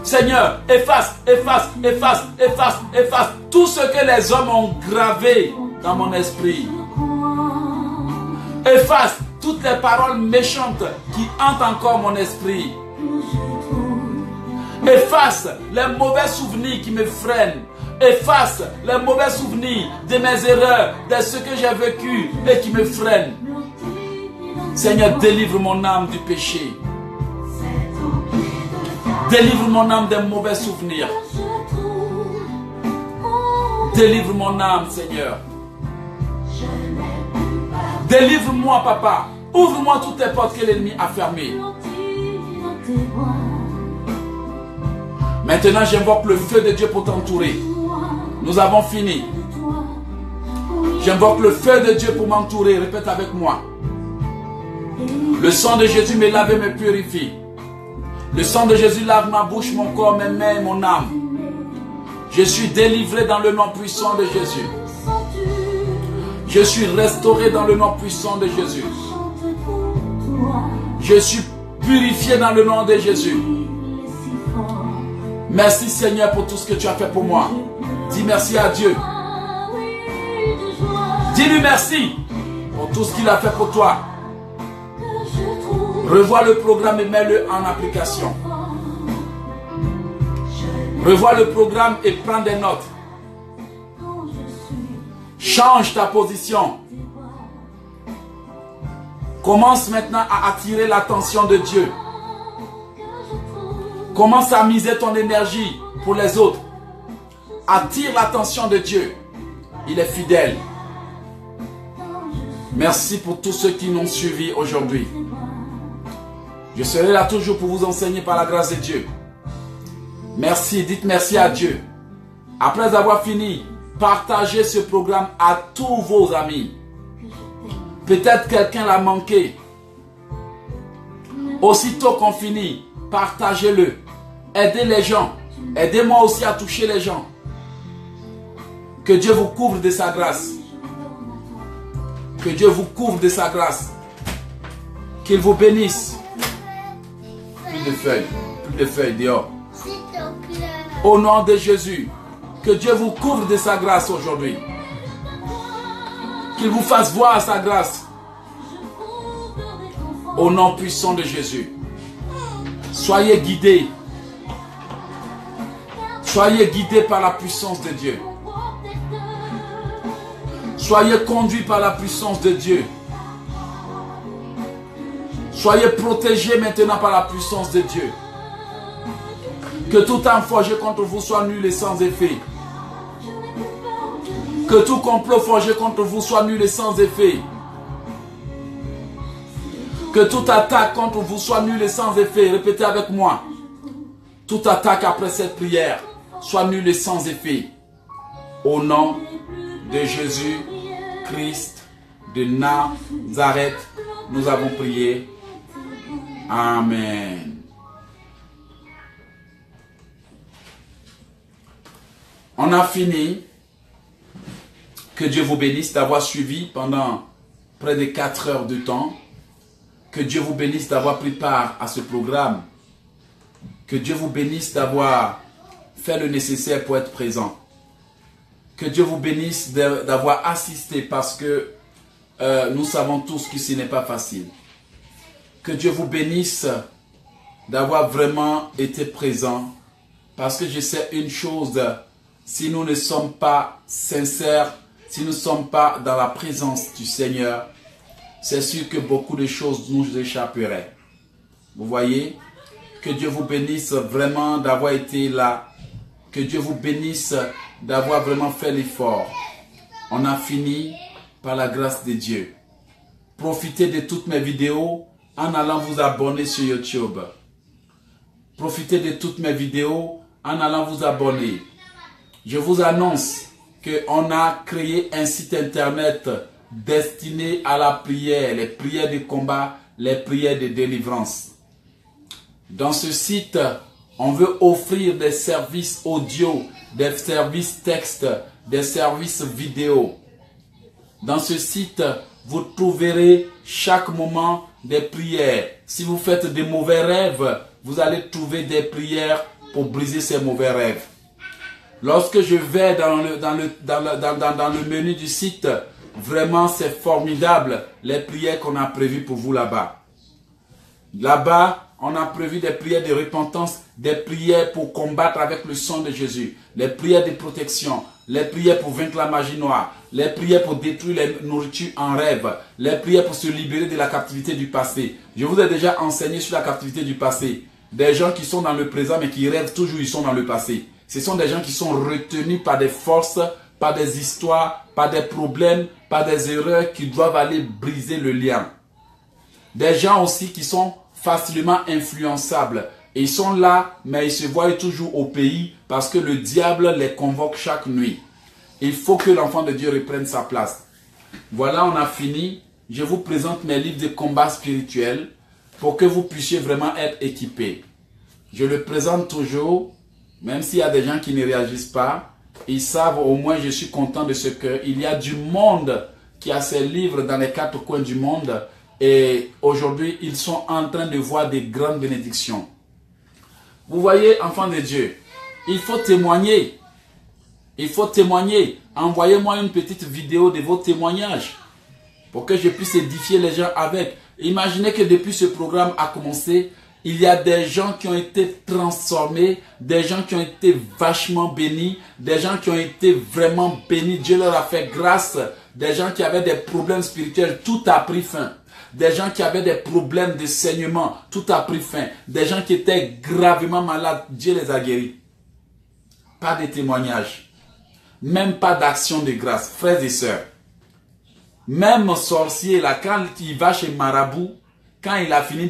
Seigneur, efface, efface, efface, efface, efface tout ce que les hommes ont gravé dans mon esprit. Efface toutes les paroles méchantes qui hantent encore mon esprit. Efface les mauvais souvenirs qui me freinent. Efface les mauvais souvenirs de mes erreurs, de ce que j'ai vécu et qui me freinent. Seigneur, délivre mon âme du péché. Délivre mon âme des mauvais souvenirs. Délivre mon âme, Seigneur. Délivre-moi, Papa. Ouvre-moi toutes les portes que l'ennemi a fermées. Maintenant, j'invoque le feu de Dieu pour t'entourer. Nous avons fini. J'invoque le feu de Dieu pour m'entourer. Répète avec moi. Le sang de Jésus me lave et me purifie. Le sang de Jésus lave ma bouche, mon corps, mes mains et mon âme. Je suis délivré dans le nom puissant de Jésus. Je suis restauré dans le nom puissant de Jésus. Je suis purifié dans le nom de Jésus. Merci Seigneur pour tout ce que tu as fait pour moi. Dis merci à Dieu. Dis-lui merci pour tout ce qu'il a fait pour toi. Revois le programme et mets-le en application. Revois le programme et prends des notes. Change ta position. Commence maintenant à attirer l'attention de Dieu. Commence à miser ton énergie pour les autres. Attire l'attention de Dieu. Il est fidèle. Merci pour tous ceux qui m'ont suivi aujourd'hui. Je serai là toujours pour vous enseigner par la grâce de Dieu. Merci, dites merci à Dieu. Après avoir fini, partagez ce programme à tous vos amis. Peut-être quelqu'un l'a manqué. Aussitôt qu'on finit, partagez-le. Aidez les gens. Aidez-moi aussi à toucher les gens. Que Dieu vous couvre de sa grâce. Que Dieu vous couvre de sa grâce. Qu'il vous bénisse. Plus de feuilles dehors. Au nom de Jésus, que Dieu vous couvre de sa grâce aujourd'hui. Qu'il vous fasse voir sa grâce. Au nom puissant de Jésus. Soyez guidés. Soyez guidés par la puissance de Dieu. Soyez conduits par la puissance de Dieu. Soyez protégés maintenant par la puissance de Dieu. Que tout arme forgé contre vous soit nul et sans effet. Que tout complot forgé contre vous soit nul et sans effet. Que toute attaque contre vous soit nulle et sans effet. Répétez avec moi. Toute attaque après cette prière soit nulle et sans effet. Au nom de Jésus-Christ de Nazareth, nous avons prié. Amen. On a fini. Que Dieu vous bénisse d'avoir suivi pendant près de 4 heures de temps. Que Dieu vous bénisse d'avoir pris part à ce programme. Que Dieu vous bénisse d'avoir fait le nécessaire pour être présent. Que Dieu vous bénisse d'avoir assisté parce que nous savons tous que ce n'est pas facile. Que Dieu vous bénisse d'avoir vraiment été présent. Parce que je sais une chose, si nous ne sommes pas sincères, si nous ne sommes pas dans la présence du Seigneur, c'est sûr que beaucoup de choses nous échapperaient. Vous voyez? Que Dieu vous bénisse vraiment d'avoir été là. Que Dieu vous bénisse d'avoir vraiment fait l'effort. On a fini par la grâce de Dieu. Profitez de toutes mes vidéos en allant vous abonner sur YouTube. Profitez de toutes mes vidéos en allant vous abonner. Je vous annonce qu'on a créé un site internet destiné à la prière, les prières de combat, les prières de délivrance. Dans ce site, on veut offrir des services audio, des services texte, des services vidéo. Dans ce site, vous trouverez chaque moment des prières. Si vous faites des mauvais rêves, vous allez trouver des prières pour briser ces mauvais rêves. Lorsque je vais dans le menu du site, vraiment c'est formidable les prières qu'on a prévues pour vous là-bas. Là-bas, on a prévu des prières de repentance, des prières pour combattre avec le sang de Jésus, les prières de protection, les prières pour vaincre la magie noire, les prières pour détruire les nourritures en rêve, les prières pour se libérer de la captivité du passé. Je vous ai déjà enseigné sur la captivité du passé. Des gens qui sont dans le présent mais qui rêvent toujours, ils sont dans le passé. Ce sont des gens qui sont retenus par des forces, par des histoires, par des problèmes, par des erreurs qui doivent aller briser le lien. Des gens aussi qui sont facilement influençables. Et ils sont là, mais ils se voient toujours au pays parce que le diable les convoque chaque nuit. Il faut que l'enfant de Dieu reprenne sa place. Voilà, on a fini. Je vous présente mes livres de combat spirituel pour que vous puissiez vraiment être équipés. Je le présente toujours, même s'il y a des gens qui ne réagissent pas. Ils savent, au moins je suis content de ce qu'il y a du monde qui a ces livres dans les 4 coins du monde. Et aujourd'hui, ils sont en train de voir des grandes bénédictions. Vous voyez, enfants de Dieu, il faut témoigner. Il faut témoigner. Envoyez-moi une petite vidéo de vos témoignages pour que je puisse édifier les gens avec. Imaginez que depuis ce programme a commencé, il y a des gens qui ont été transformés, des gens qui ont été vachement bénis, des gens qui ont été vraiment bénis. Dieu leur a fait grâce. Des gens qui avaient des problèmes spirituels, tout a pris fin. Des gens qui avaient des problèmes de saignement, tout a pris fin. Des gens qui étaient gravement malades, Dieu les a guéris. Pas de témoignages. Même pas d'action de grâce, frères et sœurs. Même sorcier, là, quand il va chez Marabout, quand il a fini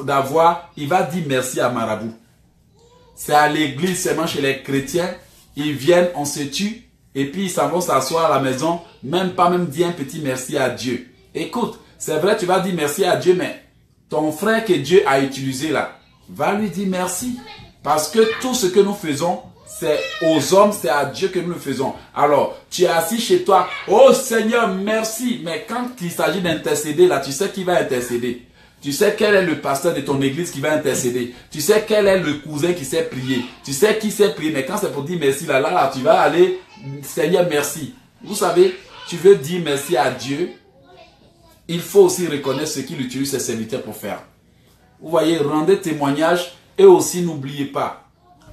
d'avoir, il va dire merci à Marabout. C'est à l'église, seulement chez les chrétiens, ils viennent, on se tue, et puis ils s'en vont s'asseoir à la maison, même pas même dire un petit merci à Dieu. Écoute, c'est vrai, tu vas dire merci à Dieu, mais ton frère que Dieu a utilisé là, va lui dire merci. Parce que tout ce que nous faisons, c'est aux hommes, c'est à Dieu que nous le faisons. Alors, tu es assis chez toi, oh Seigneur, merci. Mais quand il s'agit d'intercéder là, tu sais qui va intercéder. Tu sais quel est le pasteur de ton église qui va intercéder. Tu sais quel est le cousin qui sait prier. Tu sais qui sait prier. Mais quand c'est pour dire merci là, tu vas aller, Seigneur, merci. Vous savez, tu veux dire merci à Dieu. Il faut aussi reconnaître ce qu'il utilise ses serviteurs pour faire. Vous voyez, rendez témoignage et aussi n'oubliez pas.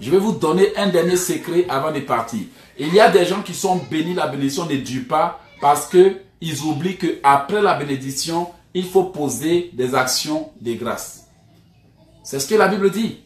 Je vais vous donner un dernier secret avant de partir. Il y a des gens qui sont bénis, la bénédiction ne dure pas parce qu'ils oublient qu'après la bénédiction, il faut poser des actions de grâce. C'est ce que la Bible dit.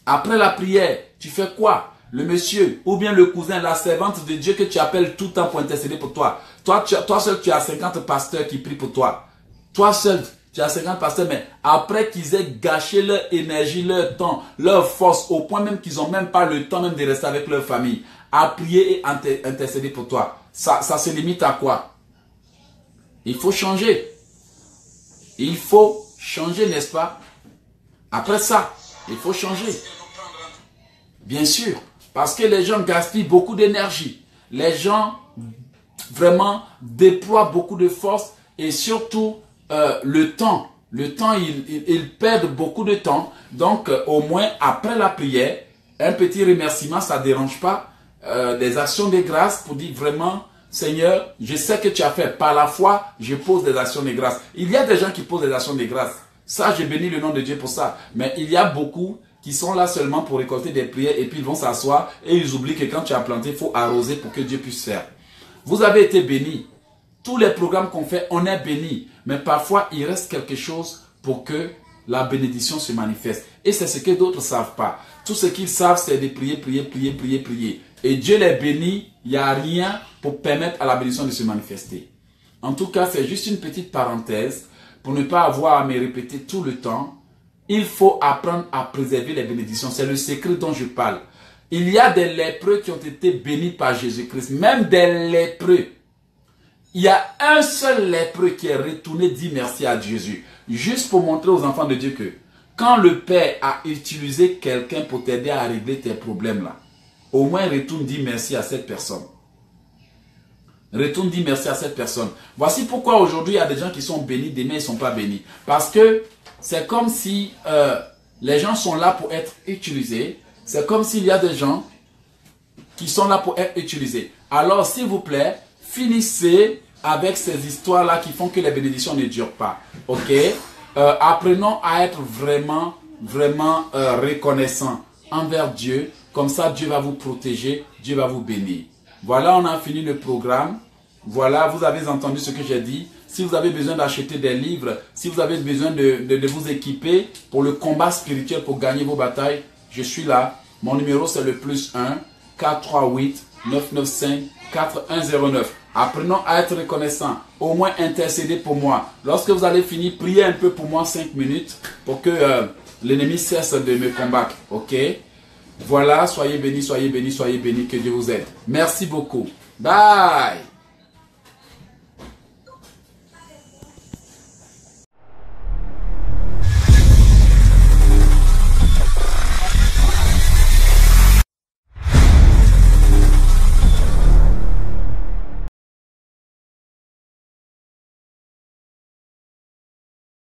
Après la prière, tu fais quoi? Le monsieur ou bien le cousin, la servante de Dieu que tu appelles tout le temps pour intercéder pour toi. Toi seul, tu as 50 pasteurs qui prient pour toi. Toi seul, tu as 50 pasteurs, mais après qu'ils aient gâché leur énergie, leur temps, leur force, au point même qu'ils n'ont même pas le temps même de rester avec leur famille, à prier et intercéder pour toi. Ça se limite à quoi? Il faut changer. Il faut changer, n'est-ce pas? Après ça, il faut changer. Bien sûr, parce que les gens gaspillent beaucoup d'énergie. Les gens vraiment déploient beaucoup de force et surtout le temps. Le temps, ils perdent beaucoup de temps. Donc, au moins, après la prière, un petit remerciement, ça ne dérange pas. Des actions de grâce pour dire vraiment, Seigneur, je sais que tu as fait. Par la foi, je pose des actions de grâce. Il y a des gens qui posent des actions de grâce. Ça, je bénis le nom de Dieu pour ça. Mais il y a beaucoup qui sont là seulement pour récolter des prières et puis ils vont s'asseoir et ils oublient que quand tu as planté, il faut arroser pour que Dieu puisse faire. Vous avez été bénis. Tous les programmes qu'on fait, on est bénis. Mais parfois, il reste quelque chose pour que la bénédiction se manifeste. Et c'est ce que d'autres ne savent pas. Tout ce qu'ils savent, c'est de prier, prier, prier, prier, prier. Et Dieu les bénit, il n'y a rien pour permettre à la bénédiction de se manifester. En tout cas, c'est juste une petite parenthèse pour ne pas avoir à me répéter tout le temps. Il faut apprendre à préserver les bénédictions. C'est le secret dont je parle. Il y a des lépreux qui ont été bénis par Jésus-Christ. Même des lépreux. Il y a un seul lépreux qui est retourné dire merci à Jésus. Juste pour montrer aux enfants de Dieu que quand le Père a utilisé quelqu'un pour t'aider à régler tes problèmes là, au moins retourne dire merci à cette personne. Retourne dire merci à cette personne. Voici pourquoi aujourd'hui il y a des gens qui sont bénis, demain ils ne sont pas bénis. Parce que c'est comme si les gens sont là pour être utilisés. C'est comme s'il y a des gens qui sont là pour être utilisés. Alors s'il vous plaît, finissez avec ces histoires-là qui font que les bénédictions ne durent pas. Ok? Apprenons à être vraiment reconnaissants envers Dieu. Comme ça, Dieu va vous protéger, Dieu va vous bénir. Voilà, on a fini le programme. Voilà, vous avez entendu ce que j'ai dit. Si vous avez besoin d'acheter des livres, si vous avez besoin de vous équiper pour le combat spirituel, pour gagner vos batailles, je suis là. Mon numéro, c'est le +1 438 995 4109. Apprenons à être reconnaissants. Au moins intercédez pour moi. Lorsque vous allez finir, priez un peu pour moi 5 minutes pour que l'ennemi cesse de me combattre. Ok? Voilà, soyez bénis, soyez bénis, soyez bénis. Que Dieu vous aide. Merci beaucoup. Bye!